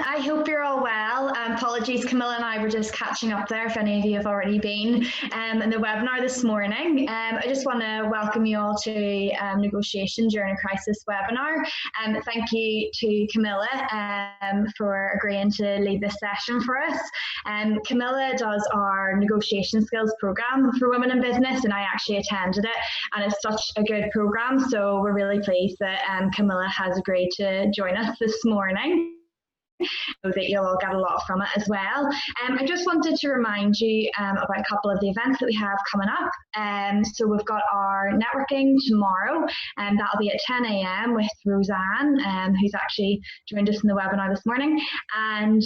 I hope you're all well. Apologies, Camilla and I were just catching up there if any of you have already been in the webinar this morning. I just want to welcome you all to Negotiation During a Crisis webinar. Thank you to Camilla for agreeing to lead this session for us. Camilla does our negotiation skills program for women in business, and I actually attended it, and it's such a good program, so we're really pleased that Camilla has agreed to join us this morning, so that you'll all get a lot from it as well. I just wanted to remind you about a couple of the events that we have coming up. So we've got our networking tomorrow, and that'll be at 10 a.m. with Roseanne, who's actually joined us in the webinar this morning. And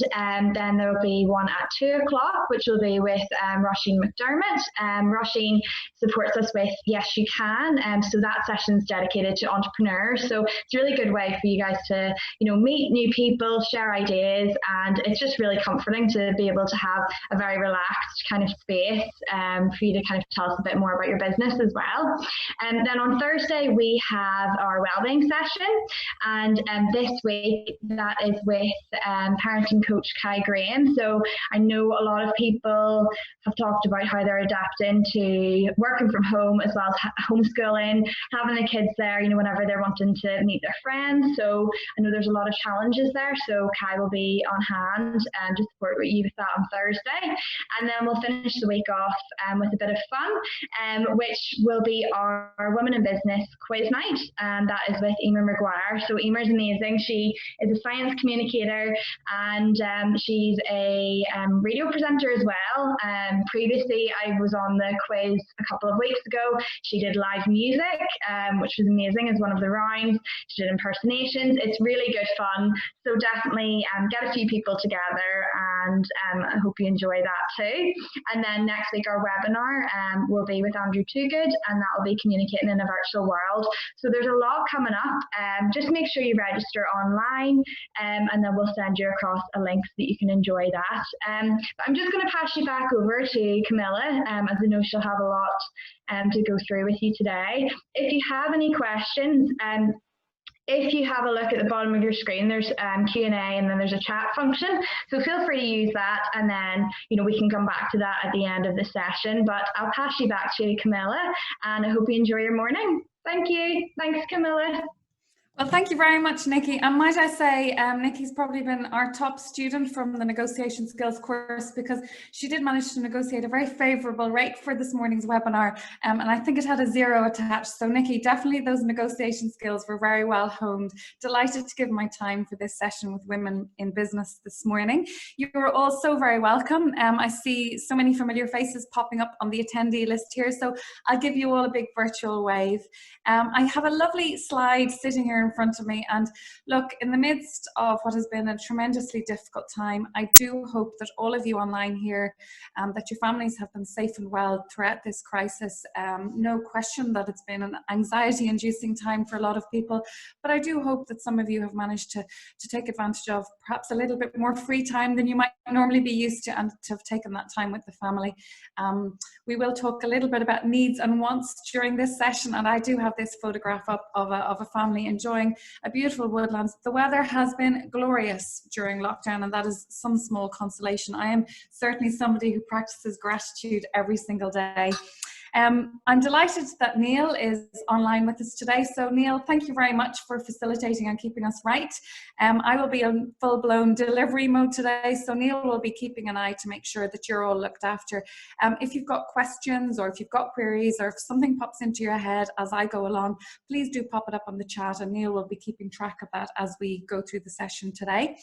then there will be one at 2 o'clock, which will be with Roisin McDermott. Roisin supports us with Yes You Can, so that session's dedicated to entrepreneurs. So it's a really good way for you guys to, meet new people, share ideas, and it's just really comforting to be able to have a very relaxed kind of space for you to kind of tell us a bit more about your business as well. And then on Thursday we have our wellbeing session, and this week that is with parenting coach Kai Graham. So I know a lot of people have talked about how they're adapting to working from home as well as homeschooling, having the kids there, whenever they're wanting to meet their friends. So I know there's a lot of challenges there. So Kai will be on hand to support you with that on Thursday. And then we'll finish the week off with a bit of fun, which will be our Women in Business quiz night. And that is with Emer McGuire. So Emer's amazing. She is a science communicator, and she's a radio presenter as well. Previously, I was on the quiz a couple of weeks ago. She did live music, which was amazing as one of the rounds. She did impersonations. It's really good fun. So definitely get a few people together, and I hope you enjoy that too. And then next week our webinar will be with Andrew Toogood, and that will be communicating in a virtual world. So there's a lot coming up. Just make sure you register online, and then we'll send you across a link so that you can enjoy that. But I'm just going to pass you back over to Camilla, as I know she'll have a lot to go through with you today. If you have any questions, if you have a look at the bottom of your screen, there's Q&A, and then there's a chat function. So feel free to use that, and then we can come back to that at the end of the session. But I'll pass you back to Camilla, and I hope you enjoy your morning. Thank you. Thanks, Camilla. Well, thank you very much, Nikki. And might I say, Nikki's probably been our top student from the negotiation skills course, because she did manage to negotiate a very favourable rate for this morning's webinar. And I think it had a 0 attached. So Nikki, definitely those negotiation skills were very well honed. Delighted to give my time for this session with Women in Business this morning. You are all so very welcome. I see so many familiar faces popping up on the attendee list here. So I'll give you all a big virtual wave. I have a lovely slide sitting here in front of me, and look, in the midst of what has been a tremendously difficult time, I do hope that all of you online here, that your families have been safe and well throughout this crisis. No question that it's been an anxiety-inducing time for a lot of people, but I do hope that some of you have managed to take advantage of perhaps a little bit more free time than you might normally be used to, and to have taken that time with the family. We will talk a little bit about needs and wants during this session, and I do have this photograph up of a family enjoying a beautiful woodlands. The weather has been glorious during lockdown, and that is some small consolation. I am certainly somebody who practices gratitude every single day. I'm delighted that Neil is online with us today. So Neil, thank you very much for facilitating and keeping us right. I will be in full-blown delivery mode today, so Neil will be keeping an eye to make sure that you're all looked after. If you've got questions, or if you've got queries, or if something pops into your head as I go along, please do pop it up on the chat, and Neil will be keeping track of that as we go through the session today.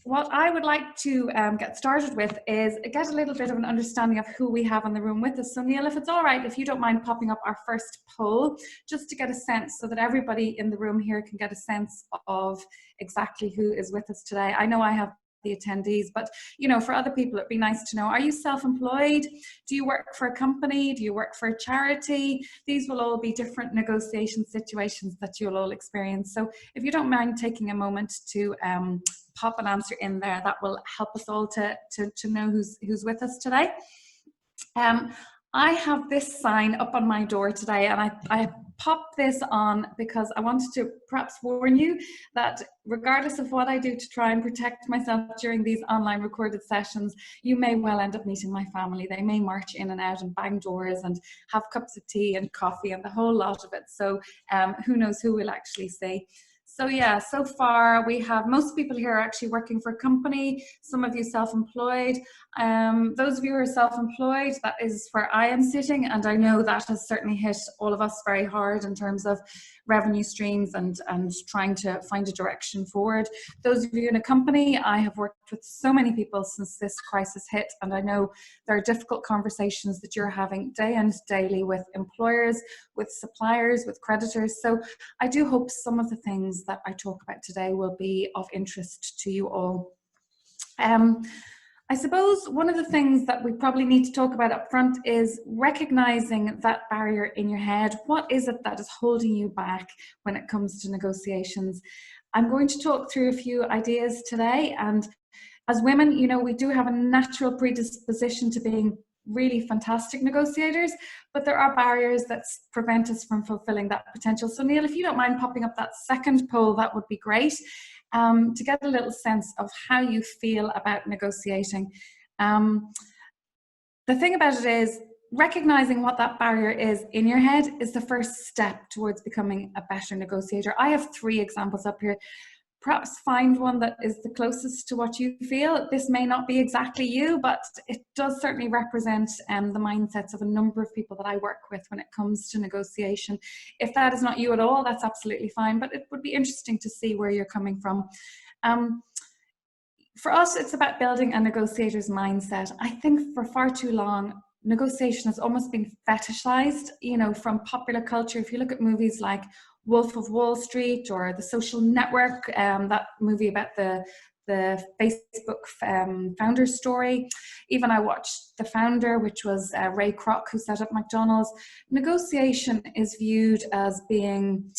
What I would like to get started with is get a little bit of an understanding of who we have in the room with us. So Neil, if it's all right, if you don't mind popping up our first poll, just to get a sense, so that everybody in the room here can get a sense of exactly who is with us today. I know I have the attendees, but for other people it'd be nice to know, are you self-employed? Do you work for a company? Do you work for a charity? These will all be different negotiation situations that you'll all experience. So if you don't mind taking a moment to pop an answer in there, that will help us all to know who's with us today. I have this sign up on my door today, and I pop this on because I wanted to perhaps warn you that regardless of what I do to try and protect myself during these online recorded sessions, you may well end up meeting my family. They may march in and out and bang doors and have cups of tea and coffee and the whole lot of it. So who knows who we'll actually see. So yeah, so far we have most people here are actually working for a company, some of you self-employed. Those of you who are self-employed, that is where I am sitting, and I know that has certainly hit all of us very hard in terms of revenue streams and trying to find a direction forward. Those of you in a company, I have worked with so many people since this crisis hit, and I know there are difficult conversations that you're having day and daily with employers, with suppliers, with creditors. So I do hope some of the things that I talk about today will be of interest to you all. I suppose one of the things that we probably need to talk about up front is recognizing that barrier in your head. What is it that is holding you back when it comes to negotiations? I'm going to talk through a few ideas today, and as women, you know, we do have a natural predisposition to being really fantastic negotiators, but there are barriers that prevent us from fulfilling that potential. So Neil, if you don't mind popping up that second poll, that would be great, to get a little sense of how you feel about negotiating. The thing about it is, recognizing what that barrier is in your head is the first step towards becoming a better negotiator. I have 3 examples up here. Perhaps find one that is the closest to what you feel. This may not be exactly you, but it does certainly represent the mindsets of a number of people that I work with when it comes to negotiation. If that is not you at all, that's absolutely fine, but it would be interesting to see where you're coming from. For us, it's about building a negotiator's mindset. I think for far too long, negotiation has almost been fetishized, you know, from popular culture. If you look at movies like Wolf of Wall Street or The Social Network, that movie about the Facebook founder story. Even I watched The Founder, which was Ray Kroc, who set up McDonald's. Negotiation is viewed as being,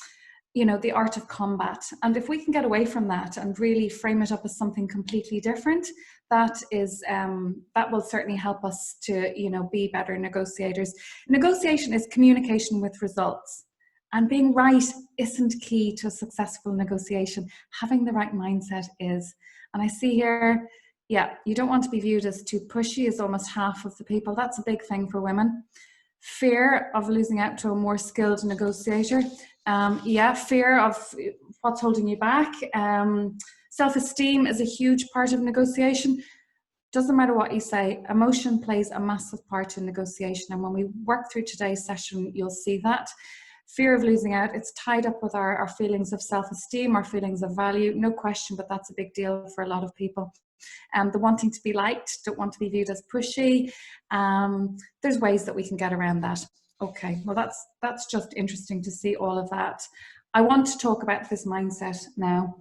you know, the art of combat. And if we can get away from that and really frame it up as something completely different, that is that will certainly help us to, you know, be better negotiators. Negotiation is communication with results. And being right isn't key to a successful negotiation. Having the right mindset is. And I see here, yeah, you don't want to be viewed as too pushy, as almost half of the people. That's a big thing for women. Fear of losing out to a more skilled negotiator. Yeah, fear of what's holding you back. Self-esteem is a huge part of negotiation. Doesn't matter what you say, emotion plays a massive part in negotiation. And when we work through today's session, you'll see that. Fear of losing out, it's tied up with our feelings of self-esteem, our feelings of value, no question, but that's a big deal for a lot of people. The wanting to be liked, don't want to be viewed as pushy. There's ways that we can get around that. Okay, well that's just interesting to see all of that. I want to talk about this mindset now.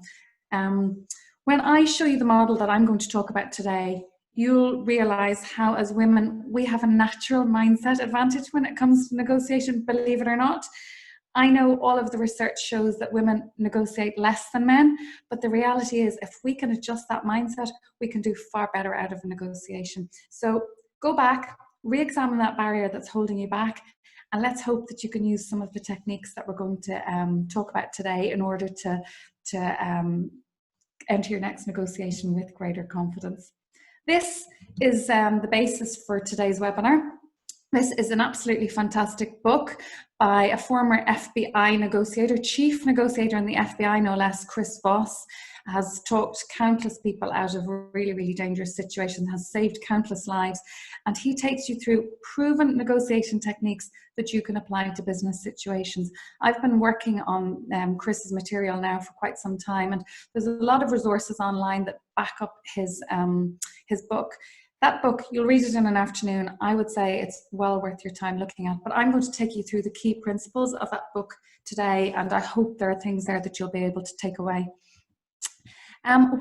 When I show you the model that I'm going to talk about today, you'll realize how as women, we have a natural mindset advantage when it comes to negotiation, believe it or not. I know all of the research shows that women negotiate less than men, but the reality is if we can adjust that mindset, we can do far better out of a negotiation. So go back, re-examine that barrier that's holding you back, and let's hope that you can use some of the techniques that we're going to talk about today in order to enter your next negotiation with greater confidence. This is the basis for today's webinar. This is an absolutely fantastic book by a former FBI negotiator, chief negotiator in the FBI, no less, Chris Voss, has talked countless people out of really, really dangerous situations, has saved countless lives, and he takes you through proven negotiation techniques that you can apply to business situations. I've been working on Chris's material now for quite some time, and there's a lot of resources online that back up his book. That book, you'll read it in an afternoon. I would say it's well worth your time looking at, but I'm going to take you through the key principles of that book today, and I hope there are things there that you'll be able to take away.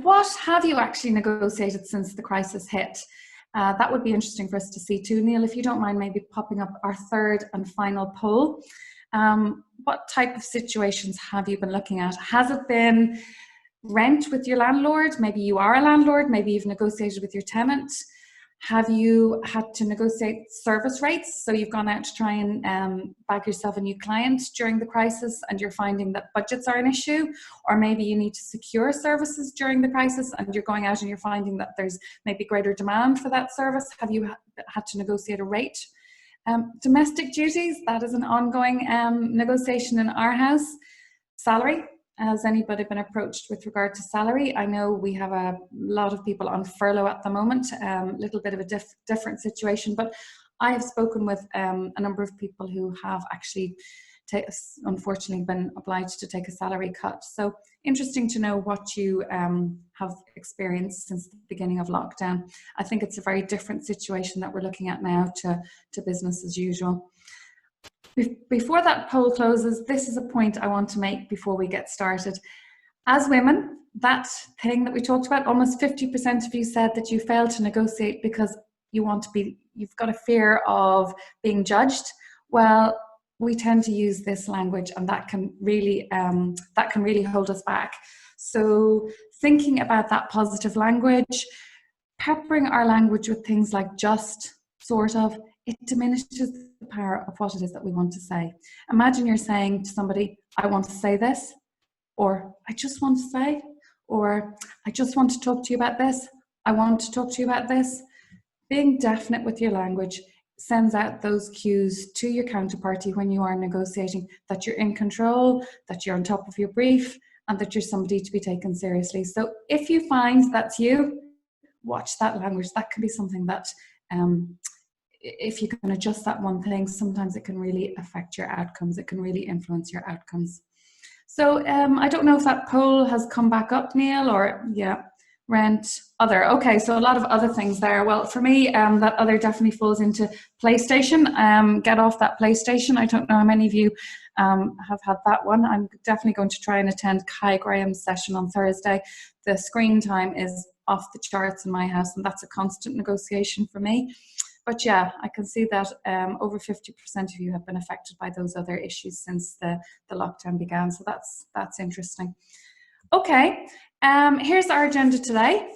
What have you actually negotiated since the crisis hit? That would be interesting for us to see too. Neil, if you don't mind maybe popping up our third and final poll. What type of situations have you been looking at? Has it been rent with your landlord? Maybe you are a landlord, maybe you've negotiated with your tenant. Have you had to negotiate service rates? So you've gone out to try and bag yourself a new client during the crisis and you're finding that budgets are an issue, or maybe you need to secure services during the crisis and you're going out and you're finding that there's maybe greater demand for that service. Have you had to negotiate a rate? Domestic duties, that is an ongoing negotiation in our house. Salary. Has anybody been approached with regard to salary? I know we have a lot of people on furlough at the moment, a little bit of a different situation, but I have spoken with a number of people who have actually unfortunately been obliged to take a salary cut. So interesting to know what you have experienced since the beginning of lockdown. I think it's a very different situation that we're looking at now to business as usual. Before that poll closes, this is a point I want to make before we get started. As women, that thing that we talked about, almost 50% of you said that you failed to negotiate because you've got a fear of being judged. Well, we tend to use this language, and that can really hold us back. So thinking about that positive language, peppering our language with things like just, sort of, it diminishes the power of what it is that we want to say. Imagine you're saying to somebody, I want to say this, or I just want to say, or I just want to talk to you about this, I want to talk to you about this. Being definite with your language sends out those cues to your counterparty when you are negotiating that you're in control, that you're on top of your brief, and that you're somebody to be taken seriously. So if you find that's you, watch that language. That can be something that if you can adjust that one thing, sometimes it can really affect your outcomes. It can really influence your outcomes. So I don't know if that poll has come back up, Neil, or yeah, rent, other. Okay, so a lot of other things there. Well, for me, that other definitely falls into PlayStation. Get off that PlayStation. I don't know how many of you have had that one. I'm definitely going to try and attend Kai Graham's session on Thursday. The screen time is off the charts in my house, and that's a constant negotiation for me. But yeah, I can see that over 50% of you have been affected by those other issues since the lockdown began. So that's interesting. Okay, here's our agenda today.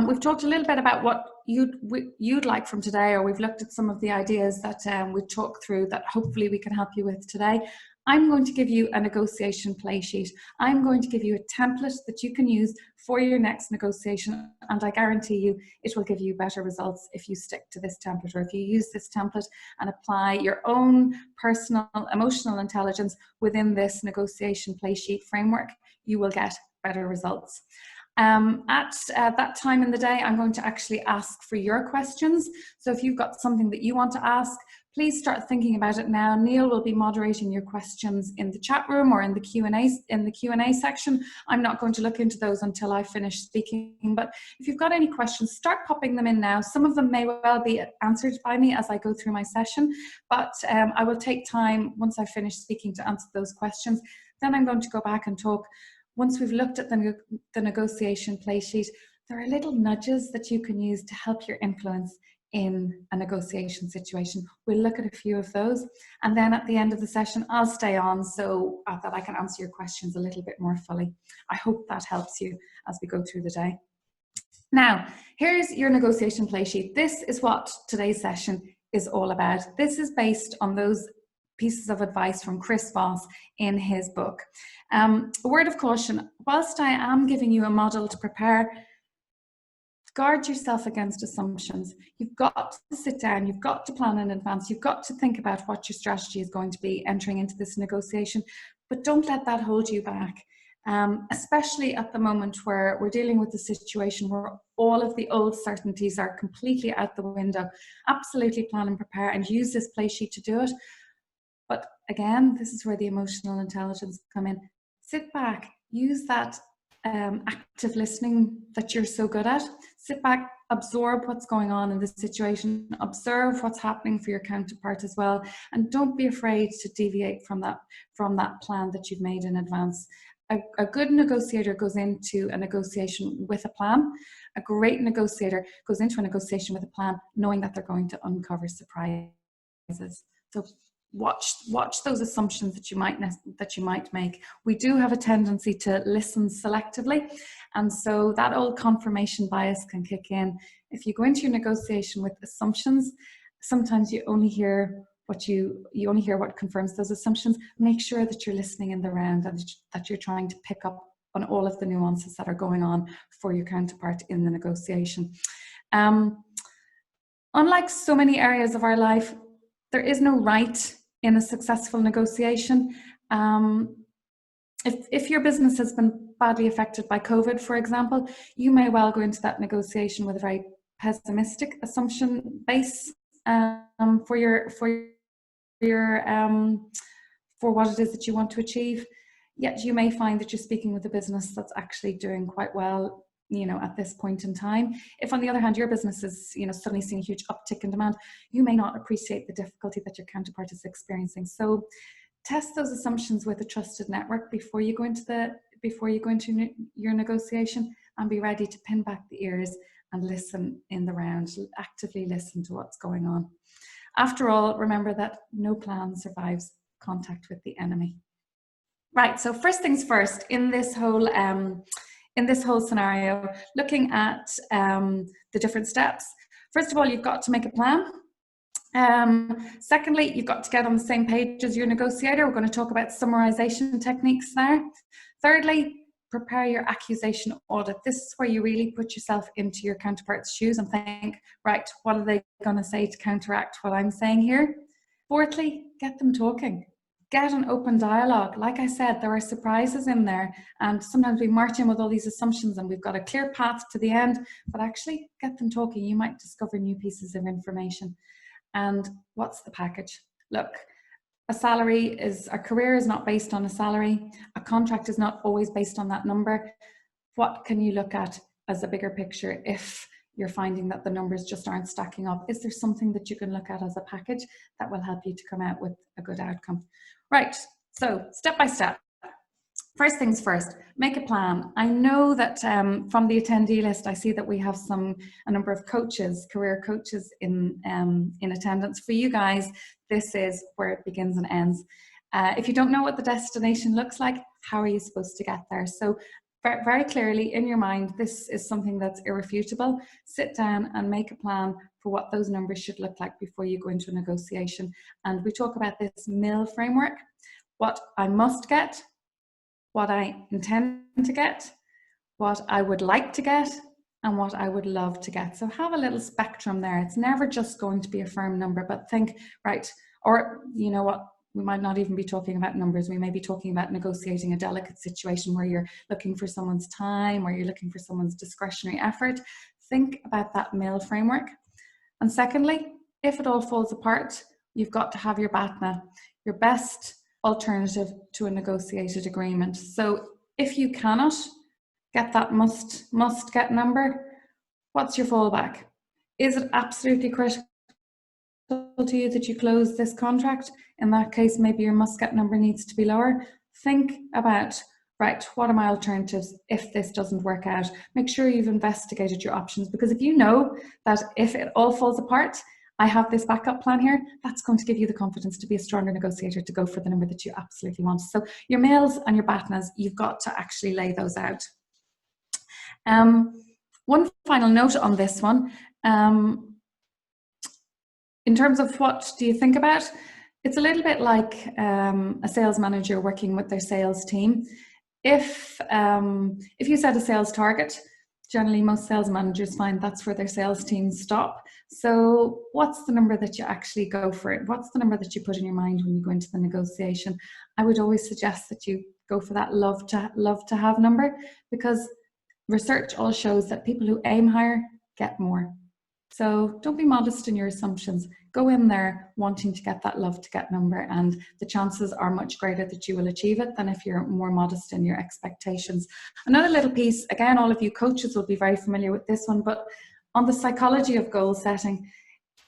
We've talked a little bit about what you'd like from today, or we've looked at some of the ideas that we talked through that hopefully we can help you with today. I'm going to give you a negotiation play sheet. I'm going to give you a template that you can use for your next negotiation, and I guarantee you it will give you better results if you stick to this template, or if you use this template and apply your own personal emotional intelligence within this negotiation play sheet framework, you will get better results. At that time in the day, I'm going to actually ask for your questions. So if you've got something that you want to ask, please start thinking about it now. Neil will be moderating your questions in the chat room or in the Q&A section. I'm not going to look into those until I finish speaking, but if you've got any questions, start popping them in now. Some of them may well be answered by me as I go through my session, but I will take time once I finish speaking to answer those questions. Then I'm going to go back and talk. Once we've looked at the negotiation play sheet, there are little nudges that you can use to help your influence in a negotiation situation. We'll look at a few of those, and then at the end of the session I'll stay on so that I can answer your questions a little bit more fully. I hope that helps you as we go through the day. Now, here's your negotiation play sheet. This is what today's session is all about. This is based on those pieces of advice from Chris Voss in his book. A word of caution, whilst I am giving you a model to prepare, guard yourself against assumptions. You've got to sit down, you've got to plan in advance, you've got to think about what your strategy is going to be entering into this negotiation, but don't let that hold you back. Especially at the moment where we're dealing with a situation where all of the old certainties are completely out the window. Absolutely plan and prepare and use this play sheet to do it. But again, this is where the emotional intelligence come in. Sit back, use that active listening that you're so good at. Sit back, absorb what's going on in this situation, observe what's happening for your counterpart as well, and don't be afraid to deviate from that plan that you've made in advance. A good negotiator goes into a negotiation with a plan. A great negotiator goes into a negotiation with a plan knowing that they're going to uncover surprises. So watch those assumptions that you might make. We do have a tendency to listen selectively, and so that old confirmation bias can kick in If you go into your negotiation with assumptions, sometimes you only hear what confirms those assumptions. Make sure that you're listening in the round and that you're trying to pick up on all of the nuances that are going on for your counterpart in the negotiation. Unlike so many areas of our life, there is no right in a successful negotiation. If your business has been badly affected by COVID, for example, you may well go into that negotiation with a very pessimistic assumption base for what it is that you want to achieve. Yet you may find that you're speaking with a business that's actually doing quite well, at this point in time. If on the other hand, your business is, suddenly seeing a huge uptick in demand, you may not appreciate the difficulty that your counterpart is experiencing. So test those assumptions with a trusted network before you go into your negotiation, and be ready to pin back the ears and listen in the round, actively listen to what's going on. After all, remember that no plan survives contact with the enemy. Right, so first things first, in this whole scenario, looking at the different steps. First of all, you've got to make a plan. Secondly, you've got to get on the same page as your negotiator. We're going to talk about summarization techniques there. Thirdly, prepare your accusation audit. This is where you really put yourself into your counterpart's shoes and think, right, what are they going to say to counteract what I'm saying here? Fourthly, get them talking. Get an open dialogue. Like I said, there are surprises in there, and sometimes we march in with all these assumptions and we've got a clear path to the end, but actually get them talking. You might discover new pieces of information. And what's the package? Look, a career is not based on a salary. A contract is not always based on that number. What can you look at as a bigger picture if you're finding that the numbers just aren't stacking up? Is there something that you can look at as a package that will help you to come out with a good outcome? Right, so step by step. First things first, make a plan. I know that from the attendee list, I see that we have a number of coaches, career coaches in attendance. For you guys, this is where it begins and ends. If you don't know what the destination looks like, how are you supposed to get there? So very clearly in your mind, this is something that's irrefutable. Sit down and make a plan for what those numbers should look like before you go into a negotiation. And we talk about this MIL framework: what I must get, what I intend to get, what I would like to get, and what I would love to get. So have a little spectrum there. It's never just going to be a firm number, but think, right, or you know what, we might not even be talking about numbers. We may be talking about negotiating a delicate situation where you're looking for someone's time or you're looking for someone's discretionary effort. Think about that MIL framework. And secondly, if it all falls apart, you've got to have your BATNA, your best alternative to a negotiated agreement. So if you cannot get that must get number, what's your fallback? Is it absolutely critical to you that you close this contract? In that case, maybe your must get number needs to be lower. Think about, right, what are my alternatives if this doesn't work out? Make sure you've investigated your options, because if you know that if it all falls apart, I have this backup plan here, that's going to give you the confidence to be a stronger negotiator, to go for the number that you absolutely want. So your MILs and your BATNAs, you've got to actually lay those out. One final note on this one, in terms of what do you think about, it's a little bit like a sales manager working with their sales team. If you set a sales target, generally most sales managers find that's where their sales teams stop. So what's the number that you actually go for it? What's the number that you put in your mind when you go into the negotiation? I would always suggest that you go for that love to have number, because research all shows that people who aim higher get more. So don't be modest in your assumptions. Go in there wanting to get that love to get number, and the chances are much greater that you will achieve it than if you're more modest in your expectations. Another little piece, again, all of you coaches will be very familiar with this one, but on the psychology of goal setting,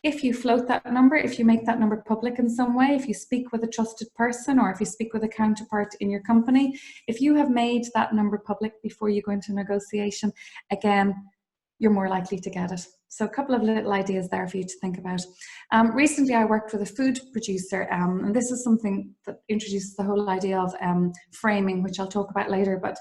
if you float that number, if you make that number public in some way, if you speak with a trusted person or if you speak with a counterpart in your company, if you have made that number public before you go into negotiation, again, you're more likely to get it. So a couple of little ideas there for you to think about. Recently, I worked with a food producer, and this is something that introduces the whole idea of framing, which I'll talk about later. But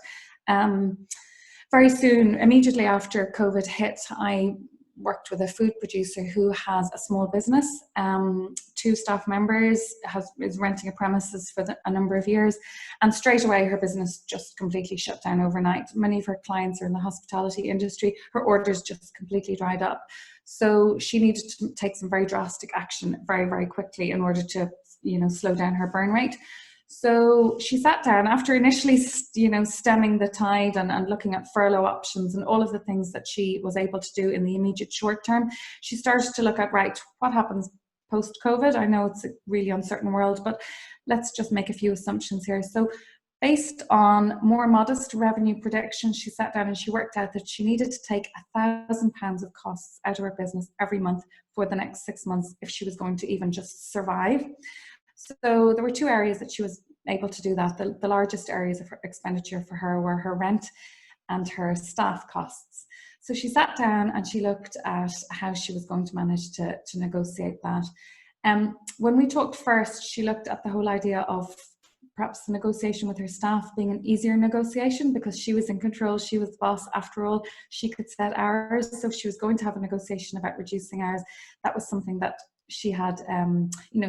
very soon, immediately after COVID hit, I worked with a food producer who has a small business, 2 staff members, is renting a premises for a number of years, and straight away her business just completely shut down overnight. Many of her clients are in the hospitality industry. Her orders just completely dried up. So she needed to take some very drastic action very, very quickly in order to, slow down her burn rate. So she sat down after initially, stemming the tide and looking at furlough options and all of the things that she was able to do in the immediate short term. She started to look at, right, what happens post-COVID? I know it's a really uncertain world, but let's just make a few assumptions here. So based on more modest revenue predictions, she sat down and she worked out that she needed to take £1,000 of costs out of her business every month for the next 6 months if she was going to even just survive. So there were 2 areas that she was able to do that. The largest areas of her expenditure for her were her rent and her staff costs. So she sat down and she looked at how she was going to manage to negotiate that. When we talked first, she looked at the whole idea of perhaps the negotiation with her staff being an easier negotiation because she was in control, she was the boss. After all, she could set hours. So if she was going to have a negotiation about reducing hours, that was something that she had,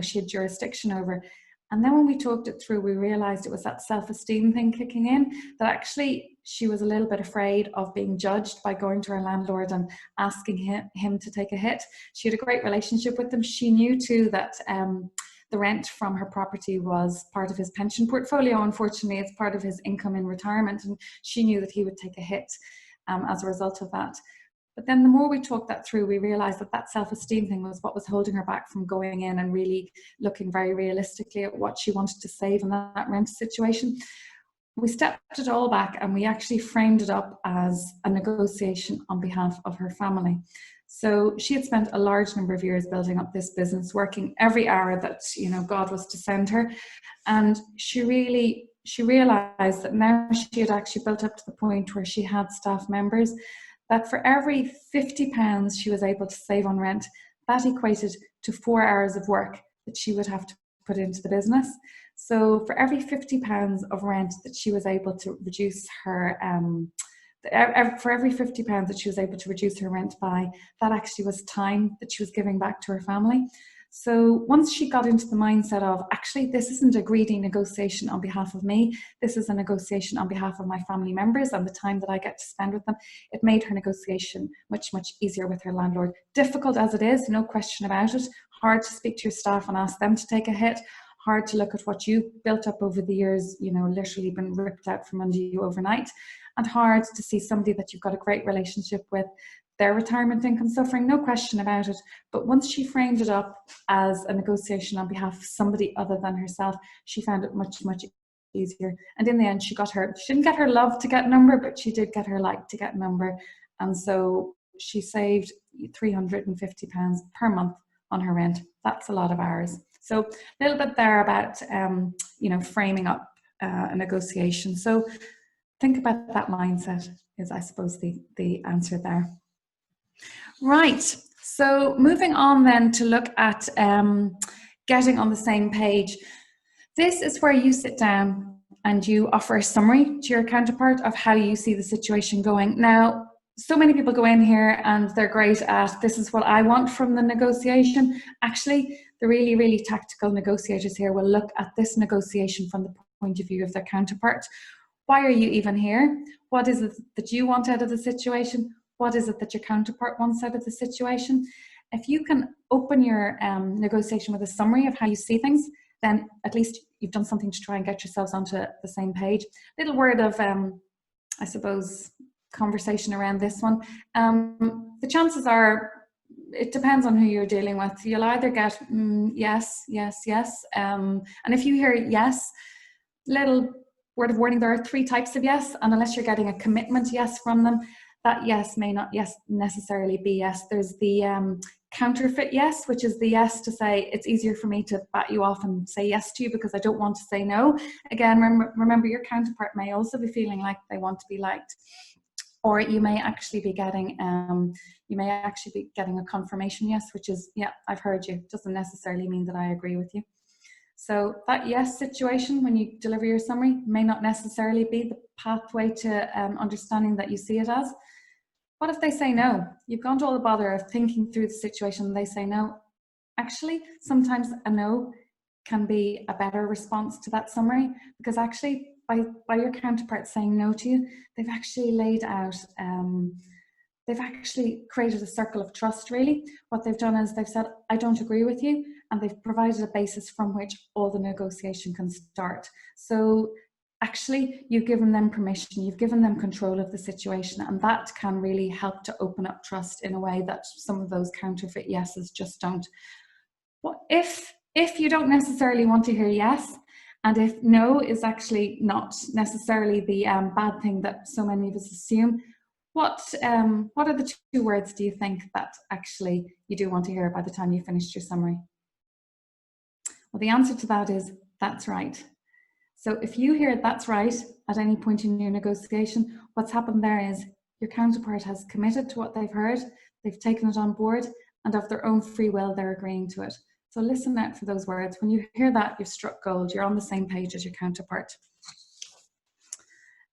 she had jurisdiction over. And then when we talked it through, we realized it was that self-esteem thing kicking in, that actually she was a little bit afraid of being judged by going to her landlord and asking him to take a hit. She had a great relationship with him. She knew too that the rent from her property was part of his pension portfolio. Unfortunately, it's part of his income in retirement, and she knew that he would take a hit as a result of that. But then the more we talked that through, we realized that self-esteem thing was what was holding her back from going in and really looking very realistically at what she wanted to save in that rent situation. We stepped it all back and we actually framed it up as a negotiation on behalf of her family. So she had spent a large number of years building up this business, working every hour that God was to send her, and she realized that now she had actually built up to the point where she had staff members, that for every £50 she was able to save on rent, that equated to 4 hours of work that she would have to put into the business. So for every £50 of rent that she was able to reduce her, for every £50 that she was able to reduce her rent by, that actually was time that she was giving back to her family. So once she got into the mindset of, actually, this isn't a greedy negotiation on behalf of me, this is a negotiation on behalf of my family members and the time that I get to spend with them, it made her negotiation much, much easier with her landlord. Difficult as it is, no question about it. Hard to speak to your staff and ask them to take a hit. Hard to look at what you built up over the years, literally been ripped out from under you overnight. And hard to see somebody that you've got a great relationship with, their retirement income suffering, no question about it. But once she framed it up as a negotiation on behalf of somebody other than herself, she found it much, much easier. And in the end, she didn't get her love to get number, but she did get her like to get number. And so she saved £350 per month on her rent. That's a lot of hours. So a little bit there about, framing up a negotiation. So think about that mindset is, I suppose, the answer there. Right, so moving on then to look at getting on the same page. This is where you sit down and you offer a summary to your counterpart of how you see the situation going. Now, so many people go in here and they're great at, this is what I want from the negotiation. Actually, the really, really tactical negotiators here will look at this negotiation from the point of view of their counterpart. Why are you even here? What is it that you want out of the situation? What is it that your counterpart wants out of the situation? If you can open your negotiation with a summary of how you see things, then at least you've done something to try and get yourselves onto the same page. Little word of, I suppose, conversation around this one. The chances are, it depends on who you're dealing with. You'll either get yes, yes, yes. And if you hear yes, little word of warning, there are 3 types of yes. And unless you're getting a commitment yes from them, that yes may not necessarily be yes. There's the counterfeit yes, which is the yes to say, it's easier for me to bat you off and say yes to you because I don't want to say no. Again, remember your counterpart may also be feeling like they want to be liked. Or you may actually be getting a confirmation yes, which is, yeah, I've heard you. Doesn't necessarily mean that I agree with you. So that yes situation, when you deliver your summary, may not necessarily be the pathway to understanding that you see it as. What if they say no? You've gone to all the bother of thinking through the situation and they say no. Actually, sometimes a no can be a better response to that summary, because actually by your counterpart saying no to you, they've actually laid out, they've actually created a circle of trust, really. What they've done is they've said, I don't agree with you, and they've provided a basis from which all the negotiation can start. So actually, you've given them permission, you've given them control of the situation, and that can really help to open up trust in a way that some of those counterfeit yeses just don't. Well, if you don't necessarily want to hear yes, and if no is actually not necessarily the bad thing that so many of us assume, what are the two words do you think that actually you do want to hear by the time you finished your summary? Well, the answer to that is, that's right. So if you hear that's right at any point in your negotiation, what's happened there is your counterpart has committed to what they've heard, they've taken it on board, and of their own free will, they're agreeing to it. So listen out for those words. When you hear that, you've struck gold. You're on the same page as your counterpart.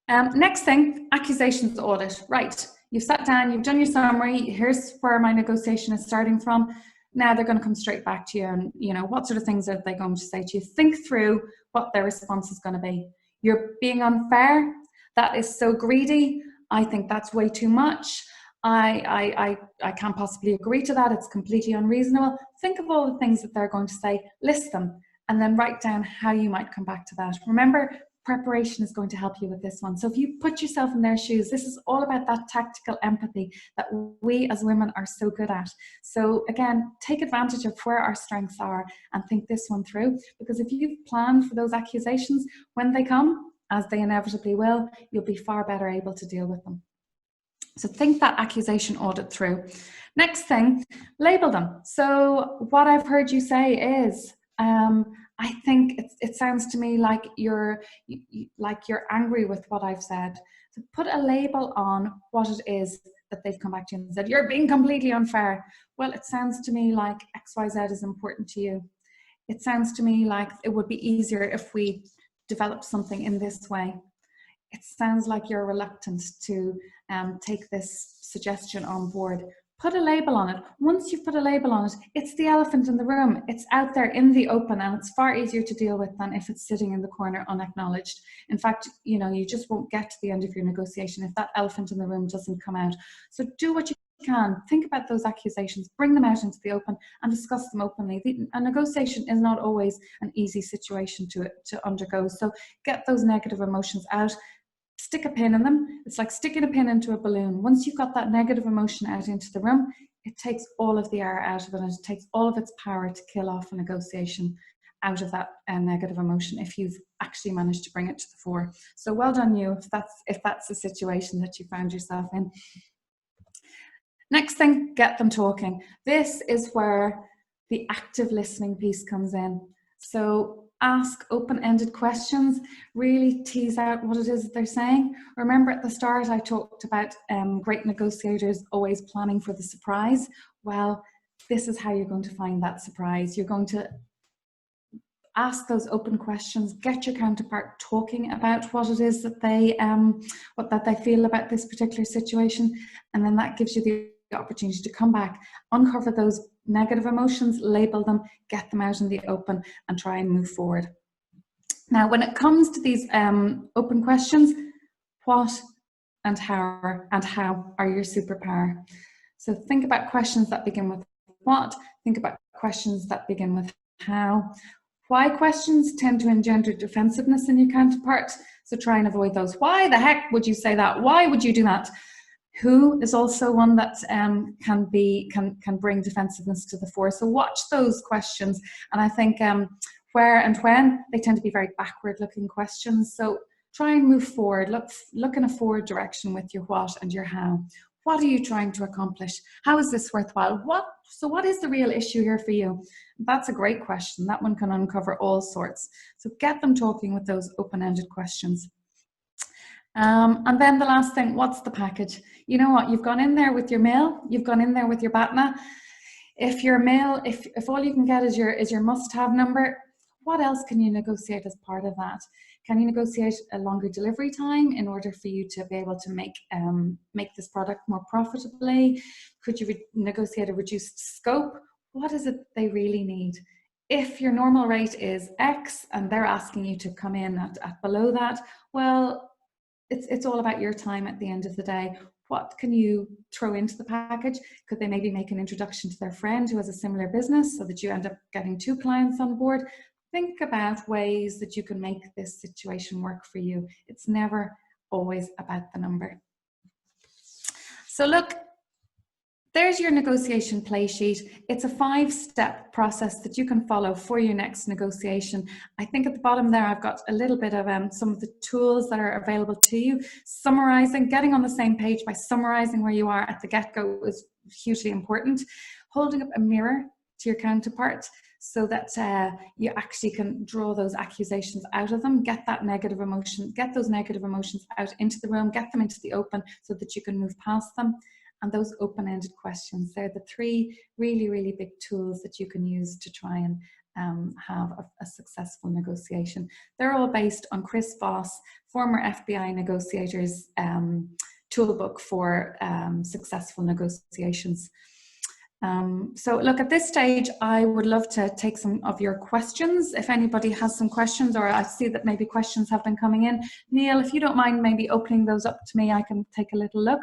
Next thing, accusations audit. Right, you've sat down, you've done your summary. Here's where my negotiation is starting from. Now they're going to come straight back to you, and what sort of things are they going to say to you? Think through what their response is going to be. You're being unfair. That is so greedy. I think that's way too much. I can't possibly agree to that. It's completely unreasonable. Think of all the things that they're going to say, list them, and then write down how you might come back to that. Remember, preparation is going to help you with this one. So if you put yourself in their shoes, this is all about that tactical empathy that we as women are so good at. So again, take advantage of where our strengths are and think this one through, because if you've planned for those accusations, when they come, as they inevitably will, you'll be far better able to deal with them. So think that accusation audit through. Next thing, label them. So what I've heard you say is, I think it sounds to me like you're angry with what I've said. So put a label on what it is that they've come back to you and said, you're being completely unfair. Well, it sounds to me like XYZ is important to you. It sounds to me like it would be easier if we developed something in this way. It sounds like you're reluctant to take this suggestion on board. Put a label on it. Once you've put a label on it, it's the elephant in the room. It's out there in the open, and it's far easier to deal with than if it's sitting in the corner unacknowledged. In fact, you just won't get to the end of your negotiation if that elephant in the room doesn't come out. So do what you can. Think about those accusations, bring them out into the open and discuss them openly. A negotiation is not always an easy situation to undergo. So get those negative emotions out. Stick a pin in them. It's like sticking a pin into a balloon. Once you've got that negative emotion out into the room, it takes all of the air out of it, and it takes all of its power to kill off a negotiation out of that negative emotion if you've actually managed to bring it to the fore. So well done you if that's the situation that you found yourself in. Next thing, get them talking. This is where the active listening piece comes in. So ask open-ended questions, really tease out what it is that they're saying. Remember at the start I talked about great negotiators always planning for the surprise. Well, this is how you're going to find that surprise. You're going to ask those open questions, get your counterpart talking about what it is that they feel about this particular situation, and then that gives you the opportunity to come back, uncover those negative emotions, label them, get them out in the open, and try and move forward. Now, when it comes to these open questions, what and how are your superpower? So think about questions that begin with what, think about questions that begin with how. Why questions tend to engender defensiveness in your counterpart, so try and avoid those. Why the heck would you say that? Why would you do that? Who is also one that can bring defensiveness to the fore. So watch those questions, and I think where and when, they tend to be very backward-looking questions. So try and move forward. Look in a forward direction with your what and your how. What are you trying to accomplish? How is this worthwhile? What is the real issue here for you? That's a great question. That one can uncover all sorts. So get them talking with those open-ended questions. And then the last thing, what's the package? You know what, you've gone in there with your mail, you've gone in there with your BATNA. If your mail, if all you can get is your must-have number, what else can you negotiate as part of that? Can you negotiate a longer delivery time in order for you to be able to make this product more profitably? Could you negotiate a reduced scope? What is it they really need? If your normal rate is X and they're asking you to come in at below that, well, it's all about your time at the end of the day. What can you throw into the package? Could they maybe make an introduction to their friend who has a similar business so that you end up getting 2 clients on board? Think about ways that you can make this situation work for you. It's never always about the number. So look, there's your negotiation play sheet. It's a 5-step process that you can follow for your next negotiation. I think at the bottom there, I've got a little bit of some of the tools that are available to you. Summarizing, getting on the same page by summarizing where you are at the get-go is hugely important. Holding up a mirror to your counterpart so that you actually can draw those accusations out of them, get that negative emotion, get those negative emotions out into the room, get them into the open so that you can move past them. And those open-ended questions, they're the 3 really, really big tools that you can use to try and have a successful negotiation. They're all based on Chris Voss, former FBI negotiator's toolbook for successful negotiations. So look, at this stage, I would love to take some of your questions. If anybody has some questions, or I see that maybe questions have been coming in. Neil, if you don't mind maybe opening those up to me, I can take a little look.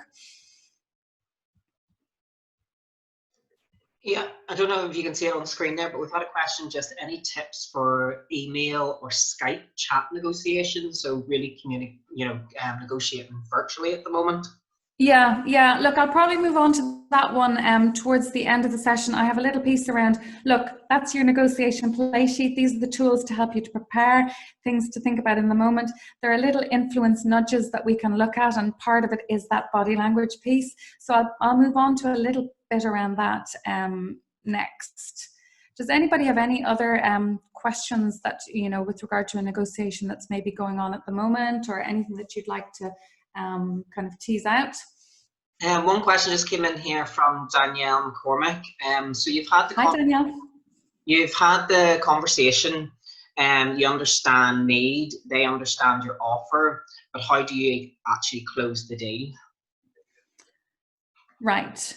Yeah, I don't know if you can see it on screen there, but we've had a question, just any tips for email or Skype chat negotiations? So really negotiating virtually at the moment. Yeah. Look, I'll probably move on to that one towards the end of the session. I have a little piece around, look, that's your negotiation play sheet. These are the tools to help you to prepare, things to think about in the moment. There are little influence nudges that we can look at, and part of it is that body language piece. So I'll move on to a little bit around that next. Does anybody have any other questions that, with regard to a negotiation that's maybe going on at the moment, or anything that you'd like to kind of tease out? One question just came in here from Danielle McCormick. So Hi, Danielle. You've had the conversation, you understand need, they understand your offer, but how do you actually close the deal? Right.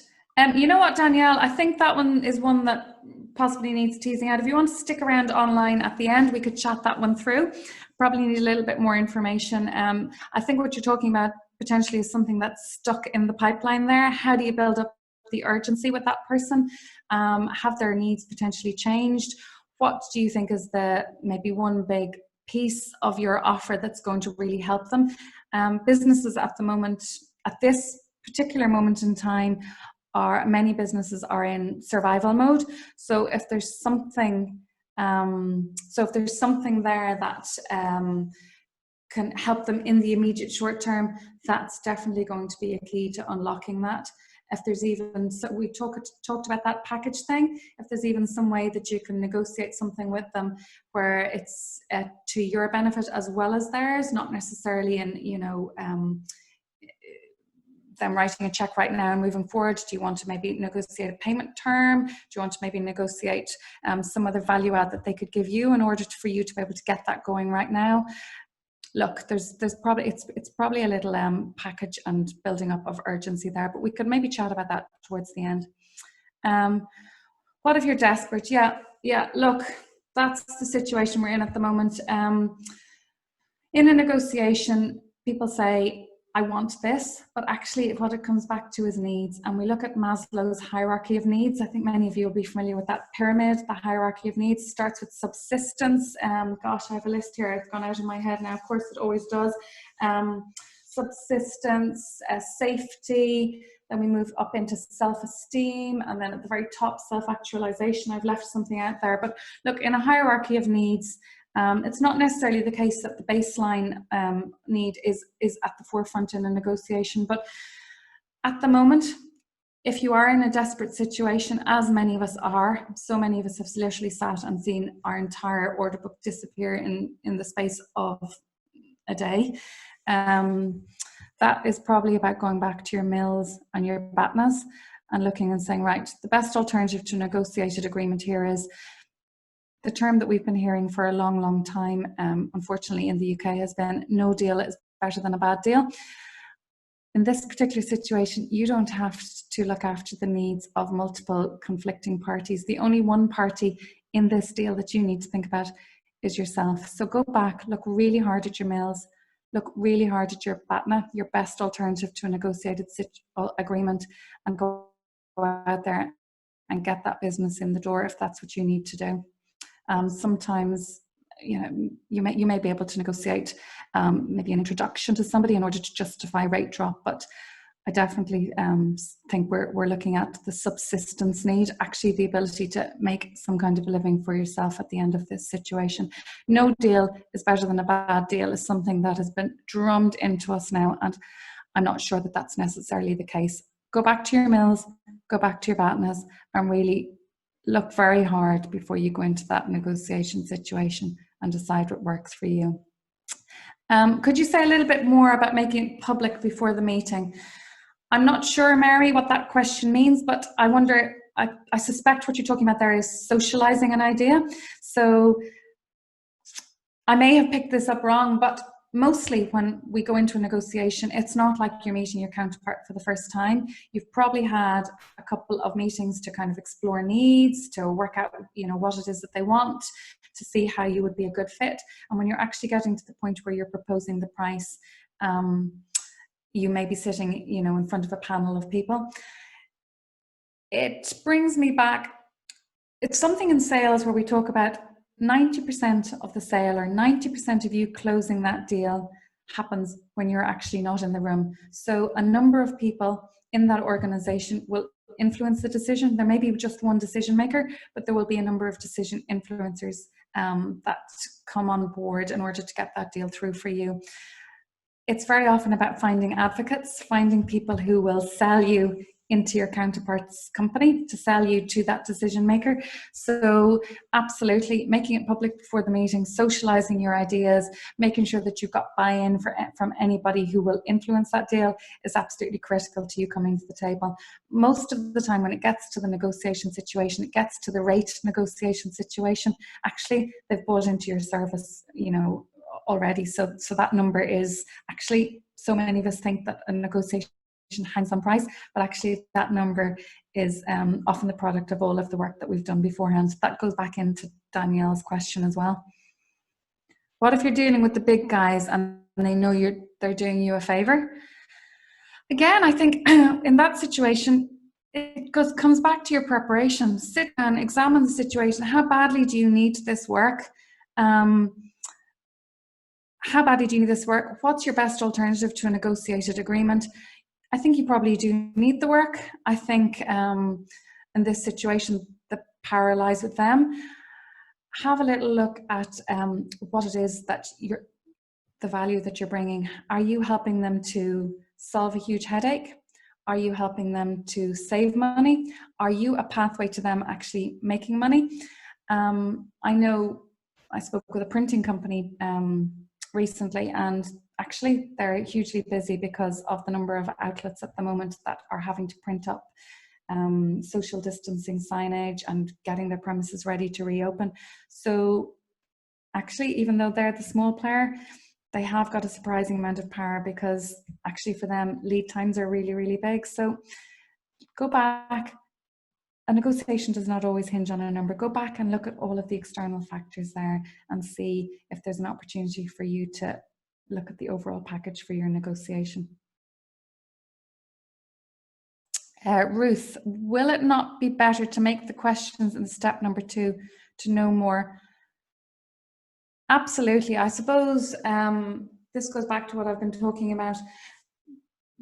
You know what, Danielle, I think that one is one that possibly needs teasing out. If you want to stick around online at the end, we could chat that one through. Probably need a little bit more information. I think what you're talking about potentially is something that's stuck in the pipeline there. How do you build up the urgency with that person? Have their needs potentially changed? What do you think is maybe one big piece of your offer that's going to really help them? Businesses at the moment, at this particular moment in time, many businesses are in survival mode. So if there's something, there that can help them in the immediate short term, that's definitely going to be a key to unlocking that. If there's even, so we talked about that package thing, if there's even some way that you can negotiate something with them where it's to your benefit as well as theirs, not necessarily in, them writing a check right now and moving forward. Do you want to maybe negotiate a payment term? Do you want to maybe negotiate some other value add that they could give you in order for you to be able to get that going right now? Look, there's probably, it's probably a little package and building up of urgency there, but we could maybe chat about that towards the end. What if you're desperate? Yeah, look, that's the situation we're in at the moment. In a negotiation, people say, I want this, but actually what it comes back to is needs. And we look at Maslow's hierarchy of needs. I think many of you will be familiar with that pyramid. The hierarchy of needs starts with subsistence. Gosh, I have a list here. It's gone out of my head now. Of course, it always does. Subsistence, safety. Then we move up into self-esteem. And then at the very top, self-actualization. I've left something out there. But look, in a hierarchy of needs, it's not necessarily the case that the baseline need is at the forefront in a negotiation, but at the moment, if you are in a desperate situation, as many of us are, so many of us have literally sat and seen our entire order book disappear in the space of a day. That is probably about going back to your Mills and your BATNAs and looking and saying, right, the best alternative to a negotiated agreement here is the term that we've been hearing for a long, long time, unfortunately in the UK, has been no deal is better than a bad deal. In this particular situation, you don't have to look after the needs of multiple conflicting parties. The only one party in this deal that you need to think about is yourself. So go back, look really hard at your mills, look really hard at your BATNA, your best alternative to a negotiated agreement, and go out there and get that business in the door if that's what you need to do. Sometimes, you know, you may be able to negotiate maybe an introduction to somebody in order to justify rate drop, but I definitely think we're looking at the subsistence need, actually the ability to make some kind of a living for yourself at the end of this situation. No deal is better than a bad deal is something that has been drummed into us now, and I'm not sure that that's necessarily the case. Go back to your mills, go back to your BATNAs, and really look very hard before you go into that negotiation situation and decide what works for you. Could you say a little bit more about making it public before the meeting? I'm not sure, Mary, what that question means, but I wonder, I suspect what you're talking about there is socializing an idea. So I may have picked this up wrong, but mostly when we go into a negotiation, it's not like you're meeting your counterpart for the first time. You've probably had a couple of meetings to kind of explore needs, to work out, you know, what it is that they want, to see how you would be a good fit. And when you're actually getting to the point where you're proposing the price, you may be sitting, you know, in front of a panel of people. It brings me back, it's something in sales where we talk about 90% of the sale or 90% of you closing that deal happens when you're actually not in the room. So a number of people in that organization will influence the decision. There may be just one decision maker, but there will be a number of decision influencers that come on board in order to get that deal through for you. It's very often about finding advocates, finding people who will sell you into your counterpart's company, to sell you to that decision maker. So absolutely making it public before the meeting, socializing your ideas, making sure that you've got buy-in from anybody who will influence that deal is absolutely critical to you coming to the table. Most of the time when it gets to the negotiation situation, it gets to the rate negotiation situation, actually they've bought into your service, you know, already. So that number is actually, so many of us think that a negotiation hangs on price, but actually that number is often the product of all of the work that we've done beforehand. That goes back into Danielle's question as well. What if you're dealing with the big guys and they know they're doing you a favor? Again, I think in that situation, it comes back to your preparation. Sit and examine the situation. How badly do you need this work? How badly do you need this work? What's your best alternative to a negotiated agreement? I think you probably do need the work. I think in this situation, the power lies with them. Have a little look at what it is that the value that you're bringing. Are you helping them to solve a huge headache? Are you helping them to save money? Are you a pathway to them actually making money? I know I spoke with a printing company recently, and actually they're hugely busy because of the number of outlets at the moment that are having to print up social distancing signage and getting their premises ready to reopen. So actually, even though they're the small player, they have got a surprising amount of power, because actually for them lead times are really, really big. So go back. A negotiation does not always hinge on a number. Go back and look at all of the external factors there and see if there's an opportunity for you to look at the overall package for your negotiation. Ruth, will it not be better to make the questions in step number 2 to know more? Absolutely. I suppose this goes back to what I've been talking about.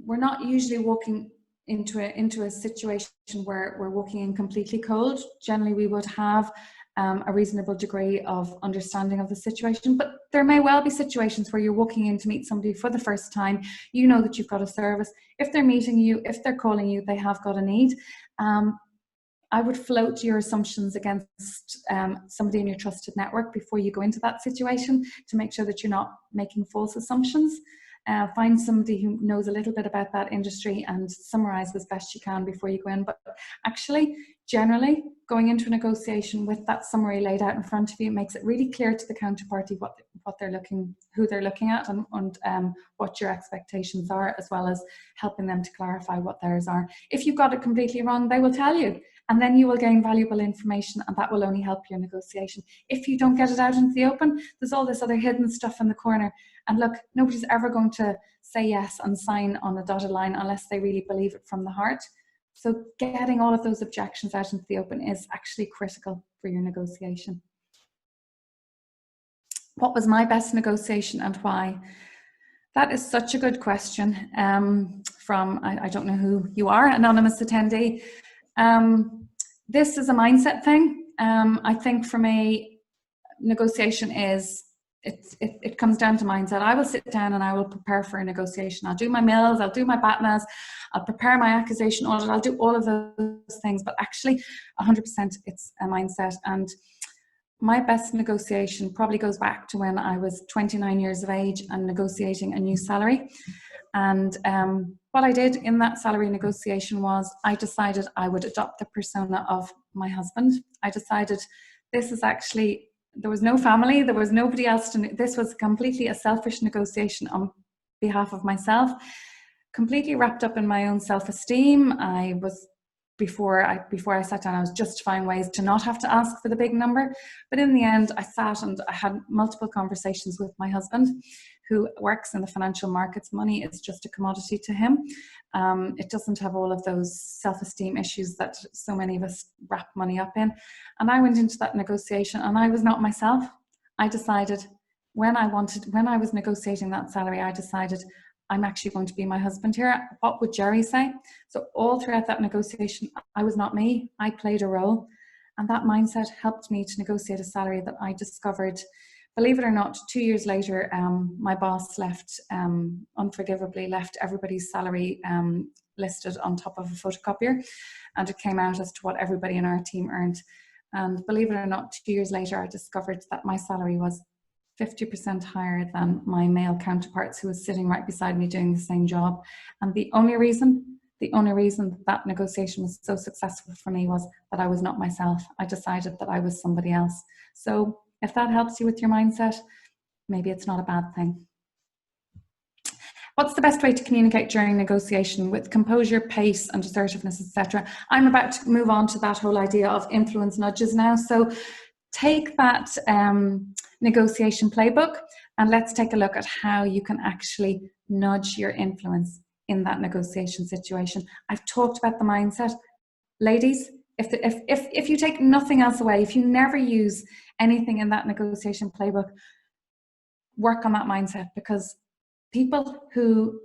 We're not usually walking into a situation where we're walking in completely cold. Generally, we would have a reasonable degree of understanding of the situation, but there may well be situations where you're walking in to meet somebody for the first time. You know that you've got a service. If they're meeting you, if they're calling you, they have got a need. I would float your assumptions against somebody in your trusted network before you go into that situation, to make sure that you're not making false assumptions. Find somebody who knows a little bit about that industry and summarize as best you can before you go in. But actually, generally, going into a negotiation with that summary laid out in front of you makes it really clear to the counterparty who they're looking at, and what your expectations are, as well as helping them to clarify what theirs are. If you've got it completely wrong, they will tell you, and then you will gain valuable information, and that will only help your negotiation. If you don't get it out into the open, there's all this other hidden stuff in the corner. And look, nobody's ever going to say yes and sign on a dotted line unless they really believe it from the heart. So getting all of those objections out into the open is actually critical for your negotiation. What was my best negotiation and why? That is such a good question from, I don't know who you are, anonymous attendee. This is a mindset thing. I think for me, negotiation is, it comes down to mindset. I will sit down and I will prepare for a negotiation. I'll do my mills, I'll do my BATNAs, I'll prepare my accusation audit, I'll do all of those things, but actually 100% it's a mindset. And my best negotiation probably goes back to when I was 29 years of age and negotiating a new salary. And what I did in that salary negotiation was I decided I would adopt the persona of my husband. I decided this is actually, there was no family, there was nobody else this was completely a selfish negotiation on behalf of myself, completely wrapped up in my own self-esteem. I was, before I sat down, I was justifying ways to not have to ask for the big number. But in the end, I sat and I had multiple conversations with my husband, who works in the financial markets. Money is just a commodity to him. It doesn't have all of those self-esteem issues that so many of us wrap money up in. And I went into that negotiation and I was not myself. I decided when I was negotiating that salary, I decided I'm actually going to be my husband here. What would Jerry say? So all throughout that negotiation, I was not me. I played a role. And that mindset helped me to negotiate a salary that I discovered, believe it or not, 2 years later, my boss left, unforgivably left everybody's salary listed on top of a photocopier. And it came out as to what everybody in our team earned. And believe it or not, 2 years later, I discovered that my salary was 50% higher than my male counterparts who was sitting right beside me doing the same job. And the only reason that negotiation was so successful for me was that I was not myself. I decided that I was somebody else. So if that helps you with your mindset, maybe it's not a bad thing. What's the best way to communicate during negotiation with composure, pace, and assertiveness, etc.? I'm about to move on to that whole idea of influence nudges now. So take that negotiation playbook and let's take a look at how you can actually nudge your influence in that negotiation situation. I've talked about the mindset. Ladies, if you take nothing else away, if you never use anything in that negotiation playbook, work on that mindset, because people who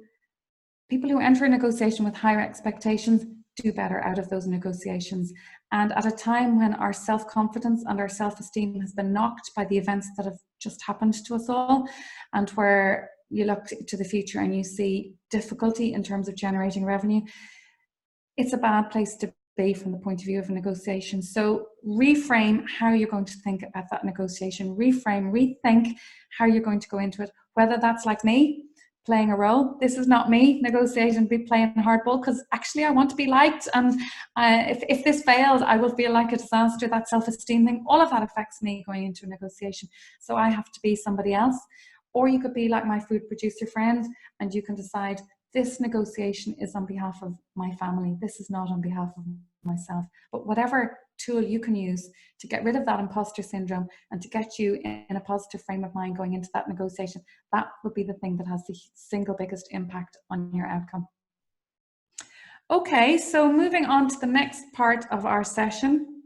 enter a negotiation with higher expectations do better out of those negotiations. And at a time when our self-confidence and our self-esteem has been knocked by the events that have just happened to us all, and where you look to the future and you see difficulty in terms of generating revenue, it's a bad place to be from the point of view of a negotiation. So reframe how you're going to think about that negotiation. Rethink how you're going to go into it, whether that's like me, playing a role. This is not me negotiating, be playing hardball, because actually I want to be liked, and if this fails, I will feel like a disaster. That self-esteem thing, all of that affects me going into a negotiation. So I have to be somebody else. Or you could be like my food producer friend, and you can decide this negotiation is on behalf of my family. This is not on behalf of myself. But whatever tool you can use to get rid of that imposter syndrome and to get you in a positive frame of mind going into that negotiation, that will be the thing that has the single biggest impact on your outcome. Okay, so moving on to the next part of our session.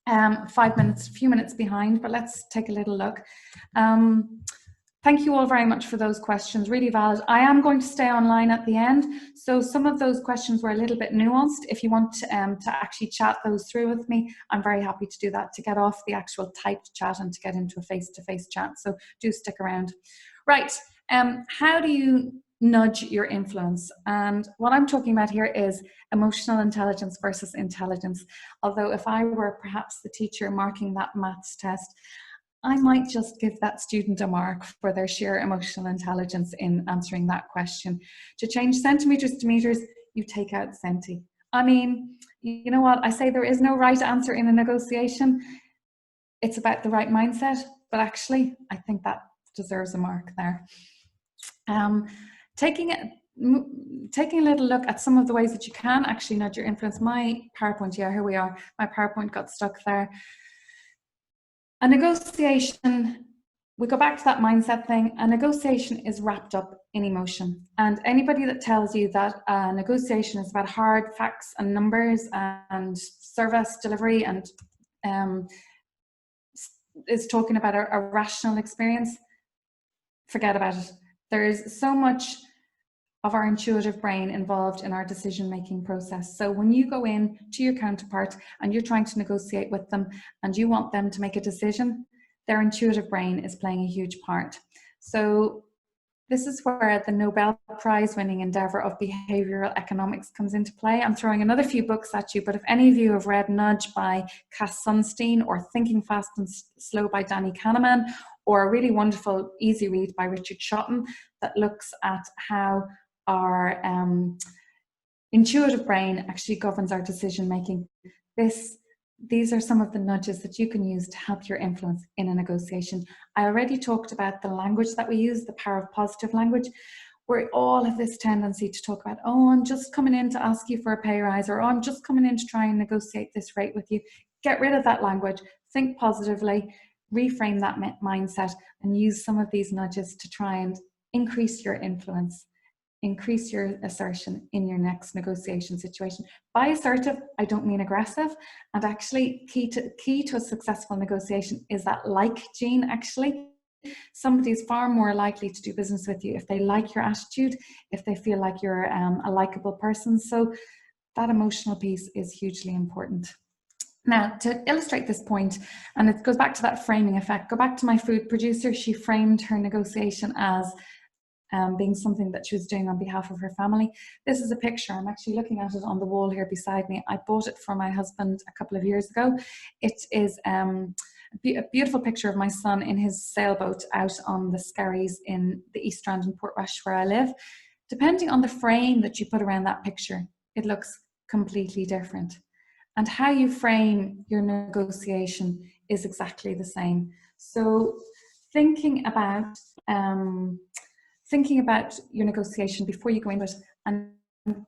5 minutes, a few minutes behind, but let's take a little look. Thank you all very much for those questions, really valid. I am going to stay online at the end, so some of those questions were a little bit nuanced. If you want to actually chat those through with me, I'm very happy to do that, to get off the actual typed chat and to get into a face-to-face chat, so do stick around. Right, how do you nudge your influence? And what I'm talking about here is emotional intelligence versus intelligence. Although if I were perhaps the teacher marking that maths test, I might just give that student a mark for their sheer emotional intelligence in answering that question. To change centimetres to metres, you take out centi. I mean, you know what? I say there is no right answer in a negotiation. It's about the right mindset, but actually, I think that deserves a mark there. Taking a little look at some of the ways that you can actually nudge your influence. My PowerPoint, yeah, here we are. My PowerPoint got stuck there. A negotiation, we go back to that mindset thing. A negotiation is wrapped up in emotion. And anybody that tells you that a negotiation is about hard facts and numbers and service delivery and is talking about a rational experience, forget about it. There is so much of our intuitive brain involved in our decision-making process. So when you go in to your counterpart and you're trying to negotiate with them and you want them to make a decision, their intuitive brain is playing a huge part. So this is where the Nobel Prize winning endeavor of behavioral economics comes into play. I'm throwing another few books at you, but if any of you have read Nudge by Cass Sunstein or Thinking Fast and Slow by Danny Kahneman, or a really wonderful easy read by Richard Shotton that looks at how our intuitive brain actually governs our decision making. These are some of the nudges that you can use to help your influence in a negotiation. I already talked about the language that we use, the power of positive language. We all have this tendency to talk about, oh, I'm just coming in to ask you for a pay rise, or oh, I'm just coming in to try and negotiate this rate with you. Get rid of that language, think positively, reframe that mindset, and use some of these nudges to try and increase your influence. Increase your assertion in your next negotiation situation. By assertive, I don't mean aggressive. And actually, key to a successful negotiation is that like gene, actually. Somebody is far more likely to do business with you if they like your attitude, if they feel like you're a likable person. So that emotional piece is hugely important. Now, to illustrate this point, and it goes back to that framing effect, go back to my food producer. She framed her negotiation as being something that she was doing on behalf of her family. This is a picture. I'm actually looking at it on the wall here beside me. I bought it for my husband a couple of years ago. It is a beautiful picture of my son in his sailboat out on the Skerries in the East Strand in Portrush, where I live. Depending on the frame that you put around that picture, it looks completely different. And how you frame your negotiation is exactly the same. So thinking about your negotiation before you go into it and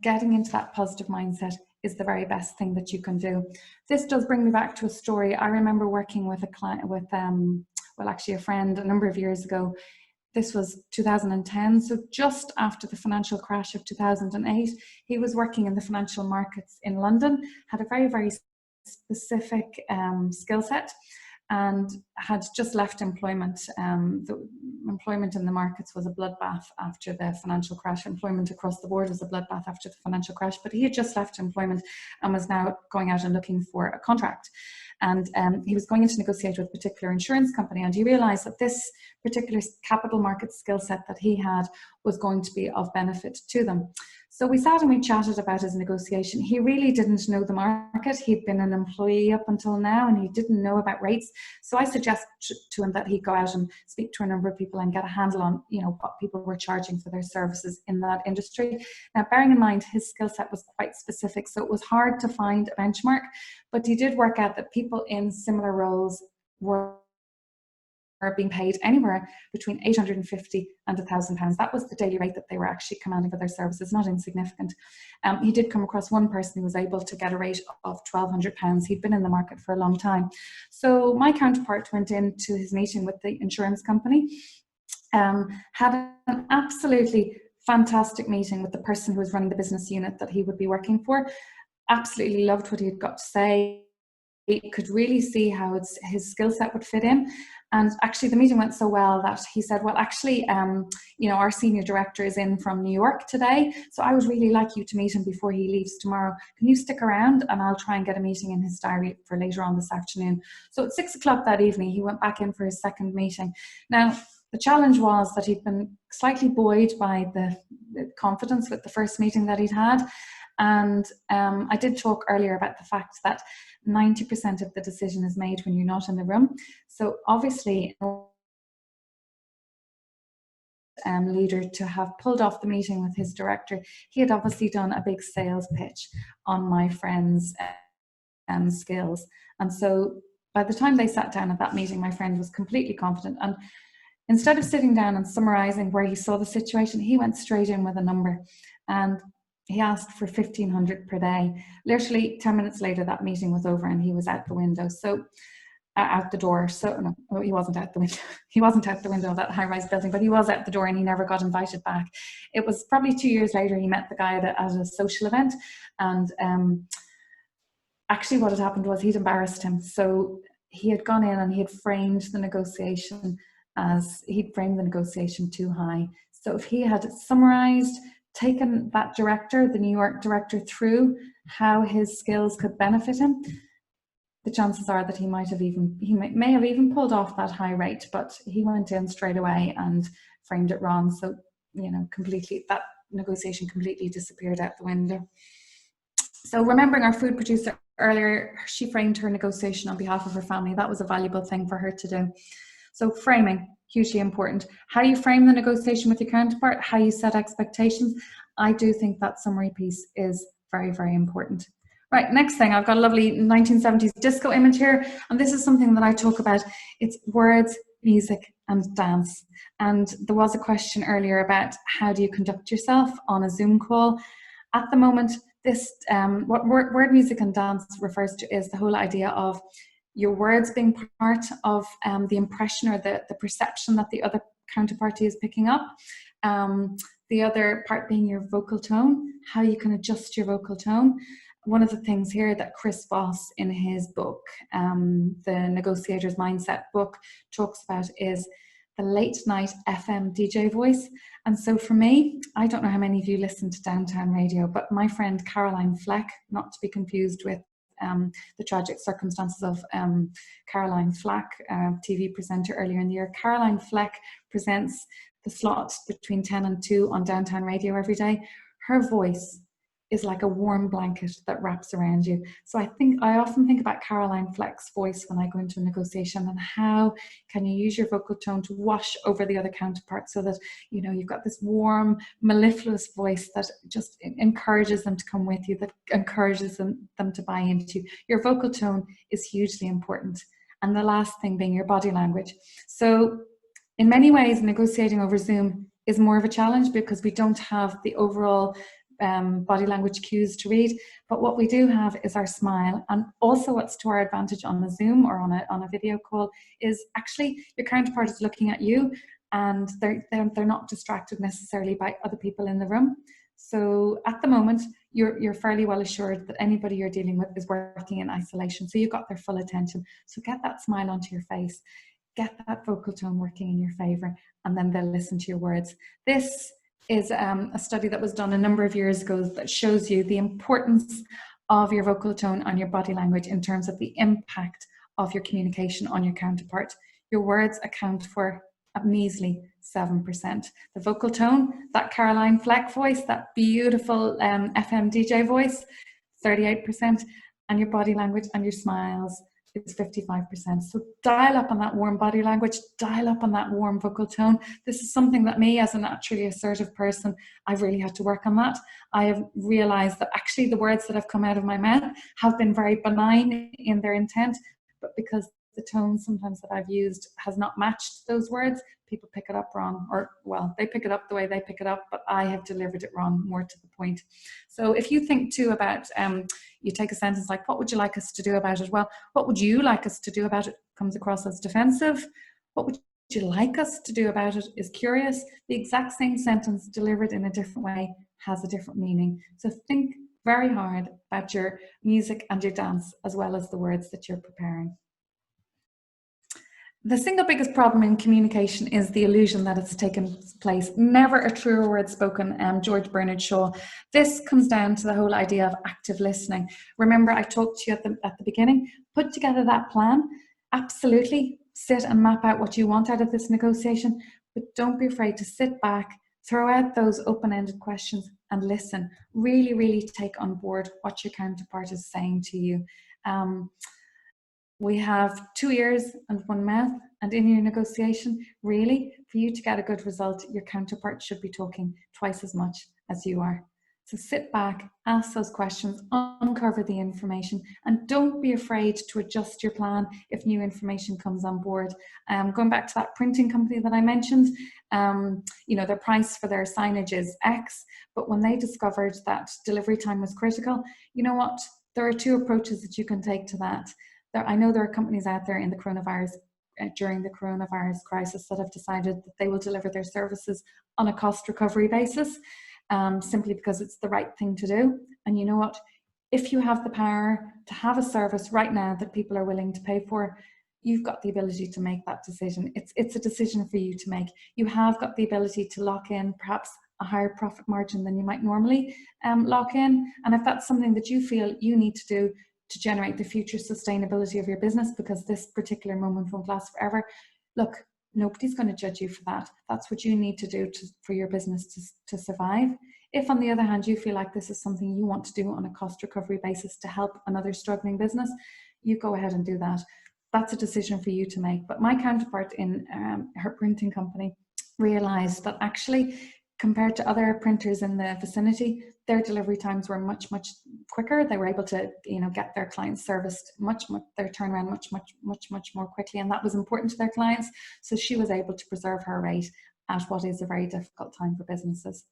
getting into that positive mindset is the very best thing that you can do. This does bring me back to a story. I remember working with a client, with actually a friend a number of years ago. This was 2010, so just after the financial crash of 2008. He was working in the financial markets in London, had a very, very specific skill set, and had just left employment. The employment in the markets was a bloodbath after the financial crash. Employment across the board was a bloodbath after the financial crash, but he had just left employment and was now going out and looking for a contract. And he was going in to negotiate with a particular insurance company, and he realized that this particular capital market skill set that he had was going to be of benefit to them. So we sat and we chatted about his negotiation. He really didn't know the market. He'd been an employee up until now and he didn't know about rates. So I suggested to him that he go out and speak to a number of people and get a handle on, what people were charging for their services in that industry. Now, bearing in mind his skill set was quite specific, so it was hard to find a benchmark, but he did work out that people in similar roles were being paid anywhere between £850 and £1,000. That was the daily rate that they were actually commanding for their services, not insignificant. He did come across one person who was able to get a rate of £1,200. He'd been in the market for a long time. So my counterpart went into his meeting with the insurance company, had an absolutely fantastic meeting with the person who was running the business unit that he would be working for. Absolutely loved what he had got to say. He could really see how his skill set would fit in. And actually the meeting went so well that he said, well, actually, our senior director is in from New York today, so I would really like you to meet him before he leaves tomorrow. Can you stick around and I'll try and get a meeting in his diary for later on this afternoon. So at 6 o'clock that evening, he went back in for his second meeting. Now, the challenge was that he'd been slightly buoyed by the confidence with the first meeting that he'd had. And I did talk earlier about the fact that 90% of the decision is made when you're not in the room. So obviously, leader to have pulled off the meeting with his director, he had obviously done a big sales pitch on my friend's skills. And so by the time they sat down at that meeting, my friend was completely confident. And instead of sitting down and summarizing where he saw the situation, he went straight in with a number. And he asked for 1,500 per day. Literally 10 minutes later, that meeting was over and he was out the window. So out the door. So no, he wasn't out the window. He wasn't out the window of that high-rise building, but he was out the door and he never got invited back. It was probably 2 years later he met the guy at a social event, and actually what had happened was he'd embarrassed him. So he had gone in and he had framed the negotiation too high. So if he had summarized, taken that director, the New York director, through how his skills could benefit him, the chances are that he may have even pulled off that high rate, but he went in straight away and framed it wrong. So, that negotiation completely disappeared out the window. So remembering our food producer earlier, she framed her negotiation on behalf of her family. That was a valuable thing for her to do. So framing, hugely important. How you frame the negotiation with your counterpart, how you set expectations. I do think that summary piece is very, very important. Right, next thing, I've got a lovely 1970s disco image here, and this is something that I talk about. It's words, music, and dance. And there was a question earlier about how do you conduct yourself on a Zoom call. At the moment, this what word, music, and dance refers to is the whole idea of your words being part of the impression or the perception that the other counterparty is picking up. The other part being your vocal tone, how you can adjust your vocal tone. One of the things here that Chris Voss in his book, the Negotiator's Mindset book, talks about is the late night FM DJ voice. And so for me, I don't know how many of you listen to Downtown Radio, but my friend Caroline Fleck, not to be confused with the tragic circumstances of Caroline Fleck, TV presenter earlier in the year. Caroline Fleck presents the slot between 10 and 2 on Downtown Radio every day. Her voice is like a warm blanket that wraps around you. So I often think about Caroline Fleck's voice when I go into a negotiation, and how can you use your vocal tone to wash over the other counterpart so that you've got this warm, mellifluous voice that just encourages them to come with you, that encourages them to buy into you. Your vocal tone is hugely important. And the last thing being your body language. So in many ways, negotiating over Zoom is more of a challenge because we don't have the overall body language cues to read, but what we do have is our smile. And also what's to our advantage on a Zoom or on a video call is actually your counterpart is looking at you, and they're not distracted necessarily by other people in the room. So at the moment, you're fairly well assured that anybody you're dealing with is working in isolation, so you've got their full attention. So get that smile onto your face, get that vocal tone working in your favor, and then they'll listen to your words. This is a study that was done a number of years ago that shows you the importance of your vocal tone and your body language in terms of the impact of your communication on your counterpart. Your words account for a measly 7%. The vocal tone, that Caroline Fleck voice, that beautiful FM DJ voice, 38%, and your body language and your smiles, it's 55%. So dial up on that warm body language, dial up on that warm vocal tone. This is something that me, as a naturally assertive person, I've really had to work on that. I have realized that actually the words that have come out of my mouth have been very benign in their intent, but because the tone sometimes that I've used has not matched those words, people pick it up wrong, or well, they pick it up the way they pick it up, but I have delivered it wrong, more to the point. So if you think too about, you take a sentence like, what would you like us to do about it? Well, what would you like us to do about it comes across as defensive. What would you like us to do about it is curious. The exact same sentence delivered in a different way has a different meaning. So think very hard about your music and your dance, as well as the words that you're preparing. The single biggest problem in communication is the illusion that it's taken place. Never a truer word spoken, George Bernard Shaw. This comes down to the whole idea of active listening. Remember, I talked to you at the beginning. Put together that plan. Absolutely sit and map out what you want out of this negotiation, but don't be afraid to sit back, Throw out those open-ended questions and listen. Really, really take on board what your counterpart is saying to you. We have 2 ears and 1 mouth, and in your negotiation, really, for you to get a good result, your counterpart should be talking twice as much as you are. So sit back, ask those questions, uncover the information, and don't be afraid to adjust your plan if new information comes on board. Going back to that printing company that I mentioned, you know, their price for their signage is X, but when they discovered that delivery time was critical, you know what? There are 2 approaches that you can take to that. I know there are companies out there in the coronavirus, during the coronavirus crisis, that have decided that they will deliver their services on a cost recovery basis, simply because it's the right thing to do. And you know what? If you have the power to have a service right now that people are willing to pay for, you've got the ability to make that decision. It's a decision for you to make. You have got the ability to lock in perhaps a higher profit margin than you might normally lock in. And if that's something that you feel you need to do to generate the future sustainability of your business, because this particular moment won't last forever, look, nobody's going to judge you for that. That's what you need to do for your business to survive. If, on the other hand, you feel like this is something you want to do on a cost recovery basis to help another struggling business, you go ahead and do that. That's a decision for you to make. But my counterpart in her printing company realized that actually, compared to other printers in the vicinity, their delivery times were much, much quicker. They were able to, you know, get their clients serviced their turnaround much more quickly, and that was important to their clients. So she was able to preserve her rate at what is a very difficult time for businesses.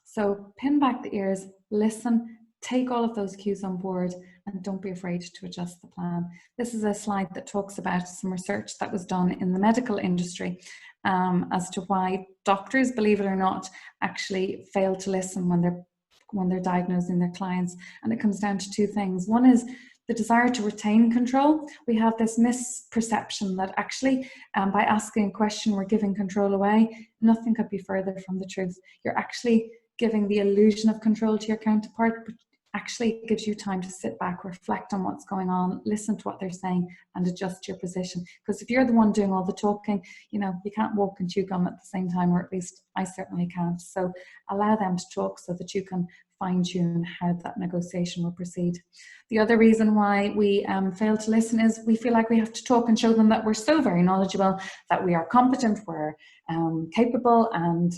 So pin back the ears, listen, take all of those cues on board, and don't be afraid to adjust the plan. This is a slide that talks about some research that was done in the medical industry as to why doctors, believe it or not, actually fail to listen when they're diagnosing their clients. And it comes down to 2 things. One is the desire to retain control. We have this misperception that actually by asking a question, we're giving control away. Nothing could be further from the truth. You're actually giving the illusion of control to your counterpart, but actually it gives you time to sit back, reflect on what's going on, listen to what they're saying, and adjust your position. Because if you're the one doing all the talking, you know, you can't walk and chew gum at the same time, or at least I certainly can't. So allow them to talk so that you can fine-tune how that negotiation will proceed. The other reason why we fail to listen is we feel like we have to talk and show them that we're so very knowledgeable, that we are competent, we're capable, and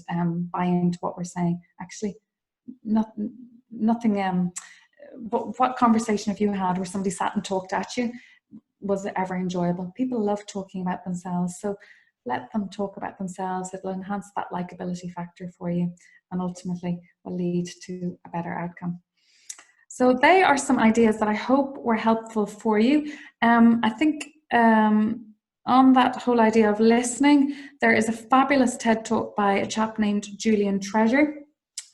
buy into what we're saying. Actually, nothing. What conversation have you had where somebody sat and talked at you? Was it ever enjoyable? People love talking about themselves, so let them talk about themselves. It'll enhance that likability factor for you, and ultimately will lead to a better outcome. So they are some ideas that I hope were helpful for you. I think on that whole idea of listening, there is a fabulous TED talk by a chap named Julian Treasure.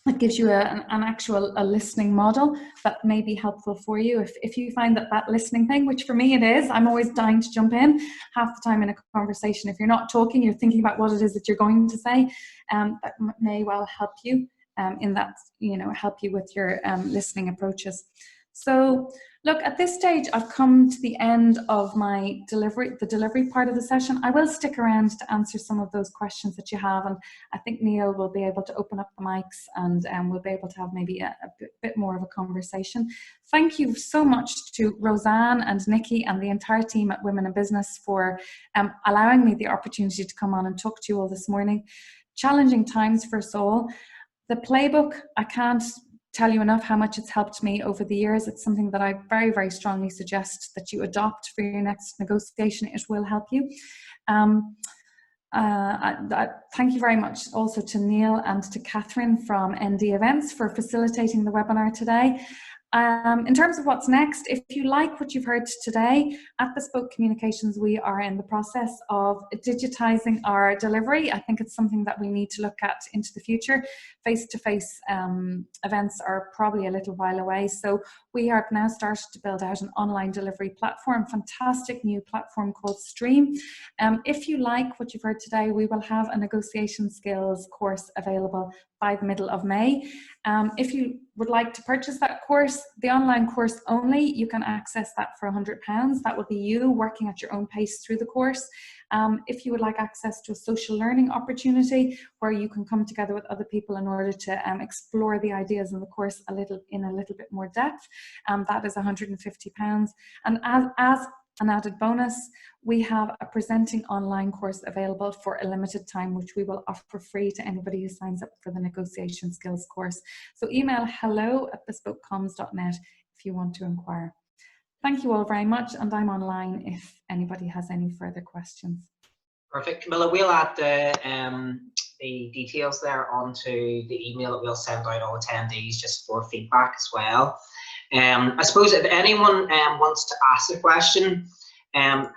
It gives you an actual listening model that may be helpful for you. If you find that listening thing, which for me it is, I'm always dying to jump in half the time in a conversation. If you're not talking, you're thinking about what it is that you're going to say, that may well help you in that, you know, help you with your listening approaches. So look, at this stage, I've come to the end of my the delivery part of the session. I will stick around to answer some of those questions that you have, and I think Neil will be able to open up the mics, and we'll be able to have maybe a bit more of a conversation. Thank you so much to Roseanne and Nikki and the entire team at Women in Business for allowing me the opportunity to come on and talk to you all this morning. Challenging times for us all. The playbook, I can't tell you enough how much it's helped me over the years. It's something that I very, very strongly suggest that you adopt for your next negotiation. It will help you. Thank you very much also to Neil and to Catherine from ND Events for facilitating the webinar today. In terms of what's next, if you like what you've heard today, at Bespoke Communications, we are in the process of digitizing our delivery. I think it's something that we need to look at into the future. Face-to-face events are probably a little while away, so we have now started to build out an online delivery platform, fantastic new platform called Stream. If you like what you've heard today, we will have a negotiation skills course available by the middle of May. If you would like to purchase that course, the online course only, you can access that for £100. That will be you working at your own pace through the course. If you would like access to a social learning opportunity where you can come together with other people in order to explore the ideas in the course in a little bit more depth, that is £150. And as an added bonus, we have a presenting online course available for a limited time, which we will offer free to anybody who signs up for the negotiation skills course. So email hello@bespokecoms.net if you want to inquire. Thank you all very much, and I'm online if anybody has any further questions. Perfect, Camilla. We'll add the details there onto the email that we'll send out all attendees just for feedback as well. I suppose if anyone wants to ask a question,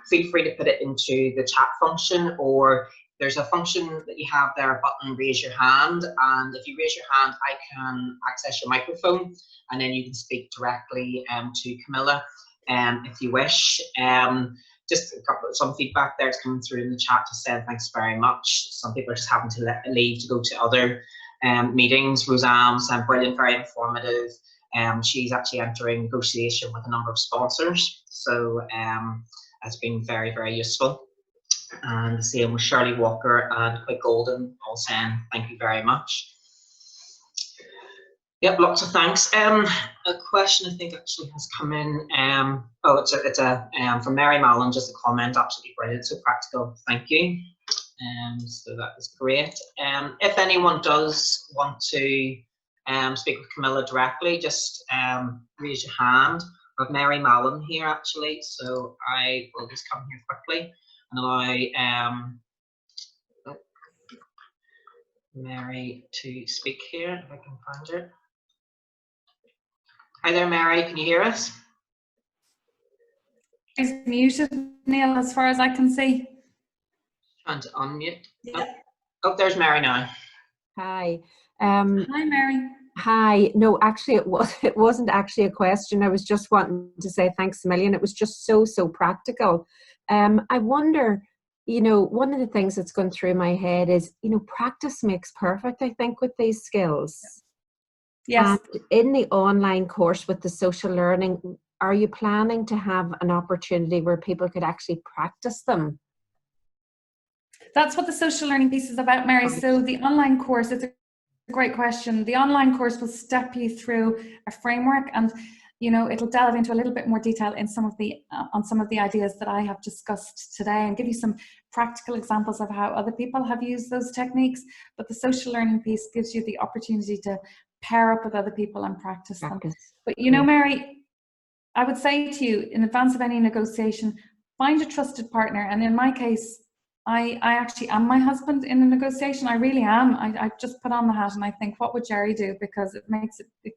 feel free to put it into the chat function, or there's a function that you have there, a button, raise your hand, and if you raise your hand, I can access your microphone, and then you can speak directly to Camilla if you wish. Just some feedback there is coming through in the chat to say thanks very much. Some people are just having to leave to go to other meetings. Roseanne said brilliant, very informative. She's actually entering negotiation with a number of sponsors, so that's been very, very useful. And the same with Shirley Walker and Quick Golden, all saying thank you very much. Yep, lots of thanks. A question I think actually has come in. Oh, it's from Mary Mallon, just a comment, absolutely brilliant, so practical. Thank you. So that is great. If anyone does want to speak with Camilla directly, just raise your hand. I have Mary Mallon here actually, so I will just come here quickly and allow Mary to speak here, if I can find her. Hi there, Mary, can you hear us? She's muted, Neil, as far as I can see. Trying to unmute. Yeah. Oh, there's Mary now. Hi. Hi, Mary. Hi. No, actually, it wasn't actually a question. I was just wanting to say thanks a million. It was just so practical. I wonder, you know, one of the things that's gone through my head is, you know, practice makes perfect, I think, with these skills. Yes. And in the online course with the social learning, are you planning to have an opportunity where people could actually practice them? That's what the social learning piece is about, Mary. So the online course, it's a great question. The online course will step you through a framework, and you know, it'll delve into a little bit more detail in some of the on some of the ideas that I have discussed today, and give you some practical examples of how other people have used those techniques. But the social learning piece gives you the opportunity to pair up with other people and practice them. But you know, Mary, I would say to you, in advance of any negotiation, find a trusted partner. And in my case, I actually am my husband in a negotiation. I really am. I just put on the hat and I think, what would Jerry do? Because it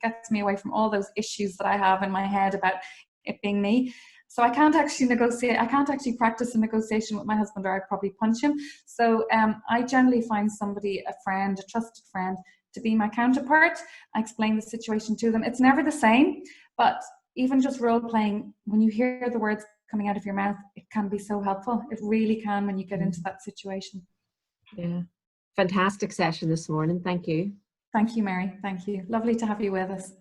gets me away from all those issues that I have in my head about it being me. So I can't actually negotiate. I can't actually practice a negotiation with my husband, or I'd probably punch him. So I generally find somebody, a friend, a trusted friend, to be my counterpart. I explain the situation to them. It's never the same, but even just role playing, when you hear the words coming out of your mouth, it can be so helpful. It really can when you get into that situation. Yeah. Fantastic session this morning. Thank you. Thank you, Mary. Thank you. Lovely to have you with us.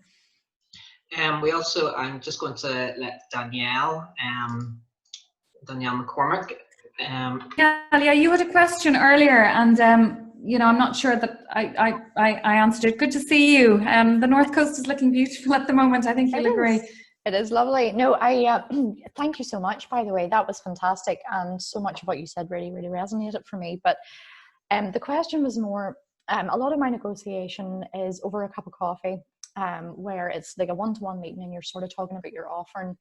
We also, I'm just going to let Danielle McCormick. Yeah, you had a question earlier, and you know, I'm not sure that I answered it. Good to see you. The North Coast is looking beautiful at the moment. I think you'll agree. It is lovely. No, thank you so much, by the way. That was fantastic, and so much of what you said really resonated for me. But the question was more, a lot of my negotiation is over a cup of coffee, where it's like a one-to-one meeting and you're sort of talking about your offering.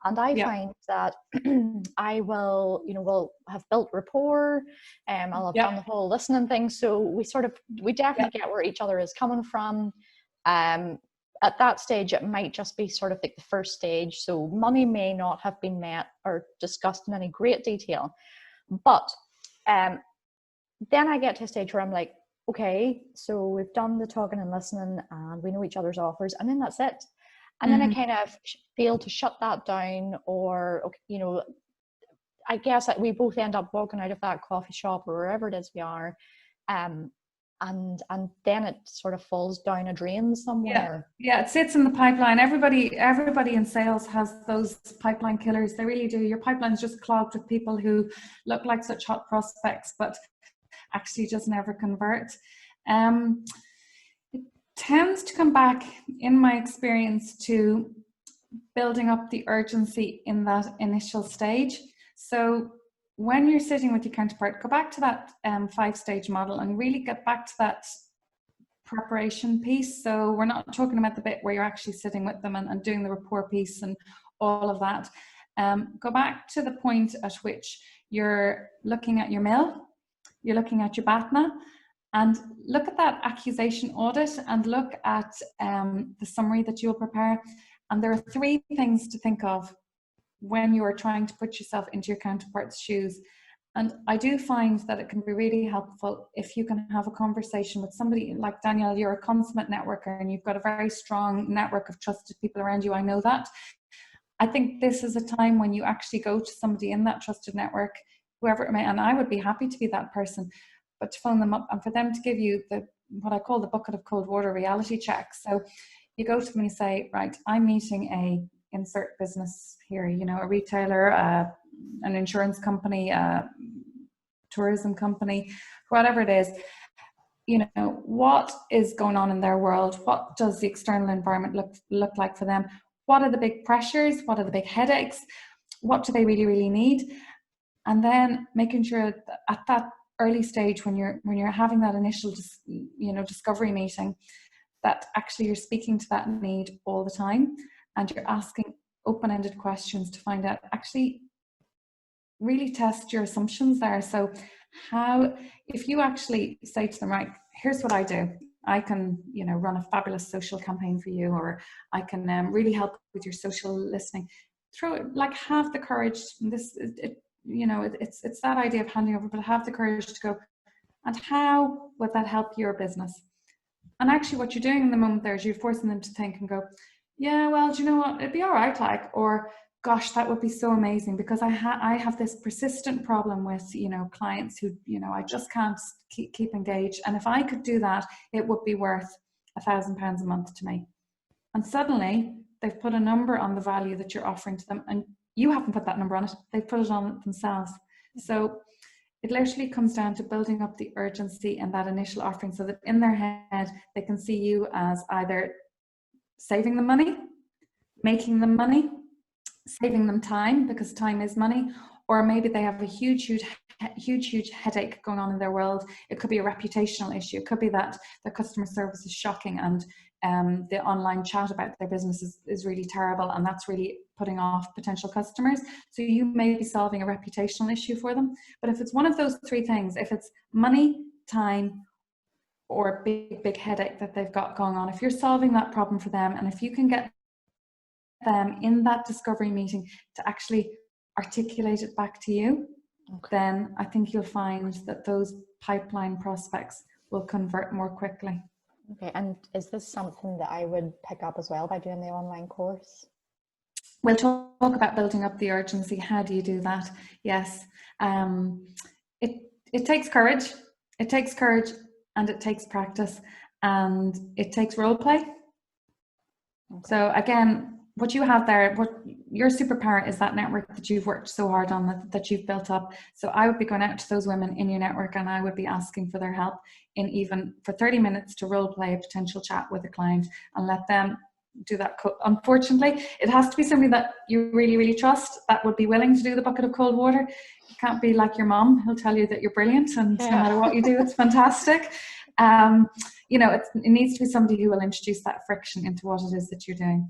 And I find that I will have built rapport, I'll have done the whole listening thing. So we definitely get where each other is coming from. At that stage, it might just be sort of like the first stage. So money may not have been met or discussed in any great detail. But then I get to a stage where I'm like, okay, so we've done the talking and listening and we know each other's offers, and then that's it. And then I kind of fail to shut that down, or, you know, I guess that we both end up walking out of that coffee shop or wherever it is we are, and then it sort of falls down a drain somewhere. Yeah, it sits in the pipeline. Everybody in sales has those pipeline killers. They really do. Your pipeline's just clogged with people who look like such hot prospects, but actually just never convert. It tends to come back, in my experience, to building up the urgency in that initial stage. So when you're sitting with your counterpart, go back to that 5-stage model and really get back to that preparation piece. So we're not talking about the bit where you're actually sitting with them and doing the rapport piece and all of that. Go back to the point at which you're looking at your mill, you're looking at your BATNA, and look at that accusation audit and look at the summary that you'll prepare. And there are 3 things to think of when you are trying to put yourself into your counterpart's shoes. And I do find that it can be really helpful if you can have a conversation with somebody like Danielle. You're a consummate networker and you've got a very strong network of trusted people around you. I know that. I think this is a time when you actually go to somebody in that trusted network, whoever it may, and I would be happy to be that person, but to phone them up and for them to give you what I call the bucket of cold water reality check. So you go to them and you say, right, I'm meeting a insert business here, you know, a retailer, an insurance company, a tourism company, whatever it is. You know, what is going on in their world? What does the external environment look like for them? What are the big pressures? What are the big headaches? What do they really, really need? And then making sure that at that early stage when you're having that initial discovery meeting, that actually you're speaking to that need all the time and you're asking open-ended questions to find out, actually really test your assumptions there. So if you actually say to them, right, here's what I do. I can, run a fabulous social campaign for you, or I can really help with your social listening. Have the courage. It's that idea of handing over, but have the courage to go, and how would that help your business? And actually what you're doing in the moment there is you're forcing them to think and go, yeah, well, do you know what? It'd be all right, or gosh, that would be so amazing, because I have this persistent problem with, clients who, I just can't keep engaged. And if I could do that, it would be worth £1,000 a month to me. And suddenly they've put a number on the value that you're offering to them, and you haven't put that number on it. They've put it on it themselves. So it literally comes down to building up the urgency and that initial offering, so that in their head, they can see you as either saving them money, making them money, saving them time, because time is money, or maybe they have a huge headache going on in their world. It could be a reputational issue. It could be that their customer service is shocking and the online chat about their business is really terrible, and that's really putting off potential customers. So you may be solving a reputational issue for them. But if it's one of those 3 things, if it's money, time, or a big headache that they've got going on, if you're solving that problem for them, and if you can get them in that discovery meeting to actually articulate it back to you, then I think you'll find that those pipeline prospects will convert more quickly. Okay, and is this something that I would pick up as well by doing the online course? We'll talk about building up the urgency. How do you do that? Yes. It takes courage. It takes courage, and it takes practice, and it takes role play. Okay. So again, what you have there, what your superpower is, that network that you've worked so hard on, that you've built up. So I would be going out to those women in your network, and I would be asking for their help in even for 30 minutes to role play a potential chat with a client, and let them do that. Unfortunately, it has to be somebody that you really, really trust, that would be willing to do the bucket of cold water. It can't be like your mom who'll tell you that you're brilliant, and no matter what you do, it's fantastic. It needs to be somebody who will introduce that friction into what it is that you're doing.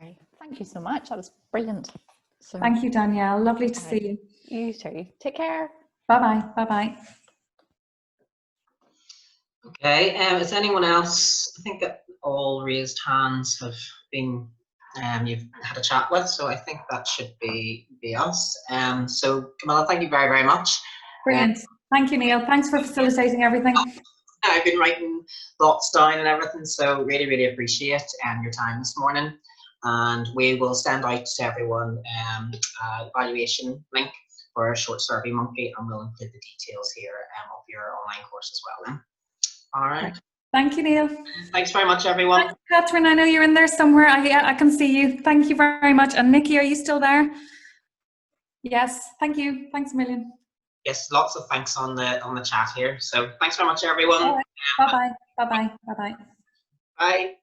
Okay, thank you so much. That was brilliant. So, thank you, Danielle. Lovely to see you. You too. Take care. Bye-bye. Bye-bye. Okay, is anyone else? I think that all raised hands have been, you've had a chat with, so I think that should be us. So Camilla, thank you very, very much. Brilliant. Thank you, Neil. Thanks for facilitating everything. I've been writing thoughts down and everything, so really, really appreciate your time this morning. And we will send out to everyone an evaluation link for a short survey monkey, and we'll include the details here of your online course as well. All right. Thank you, Neil. Thanks very much, everyone. Thanks, Catherine. I know you're in there somewhere. I can see you. Thank you very much. And Nikki, are you still there? Yes. Thank you. Thanks a million. Yes, lots of thanks on the chat here. So thanks very much, everyone. Right. Bye-bye. Bye-bye. Bye-bye. Bye.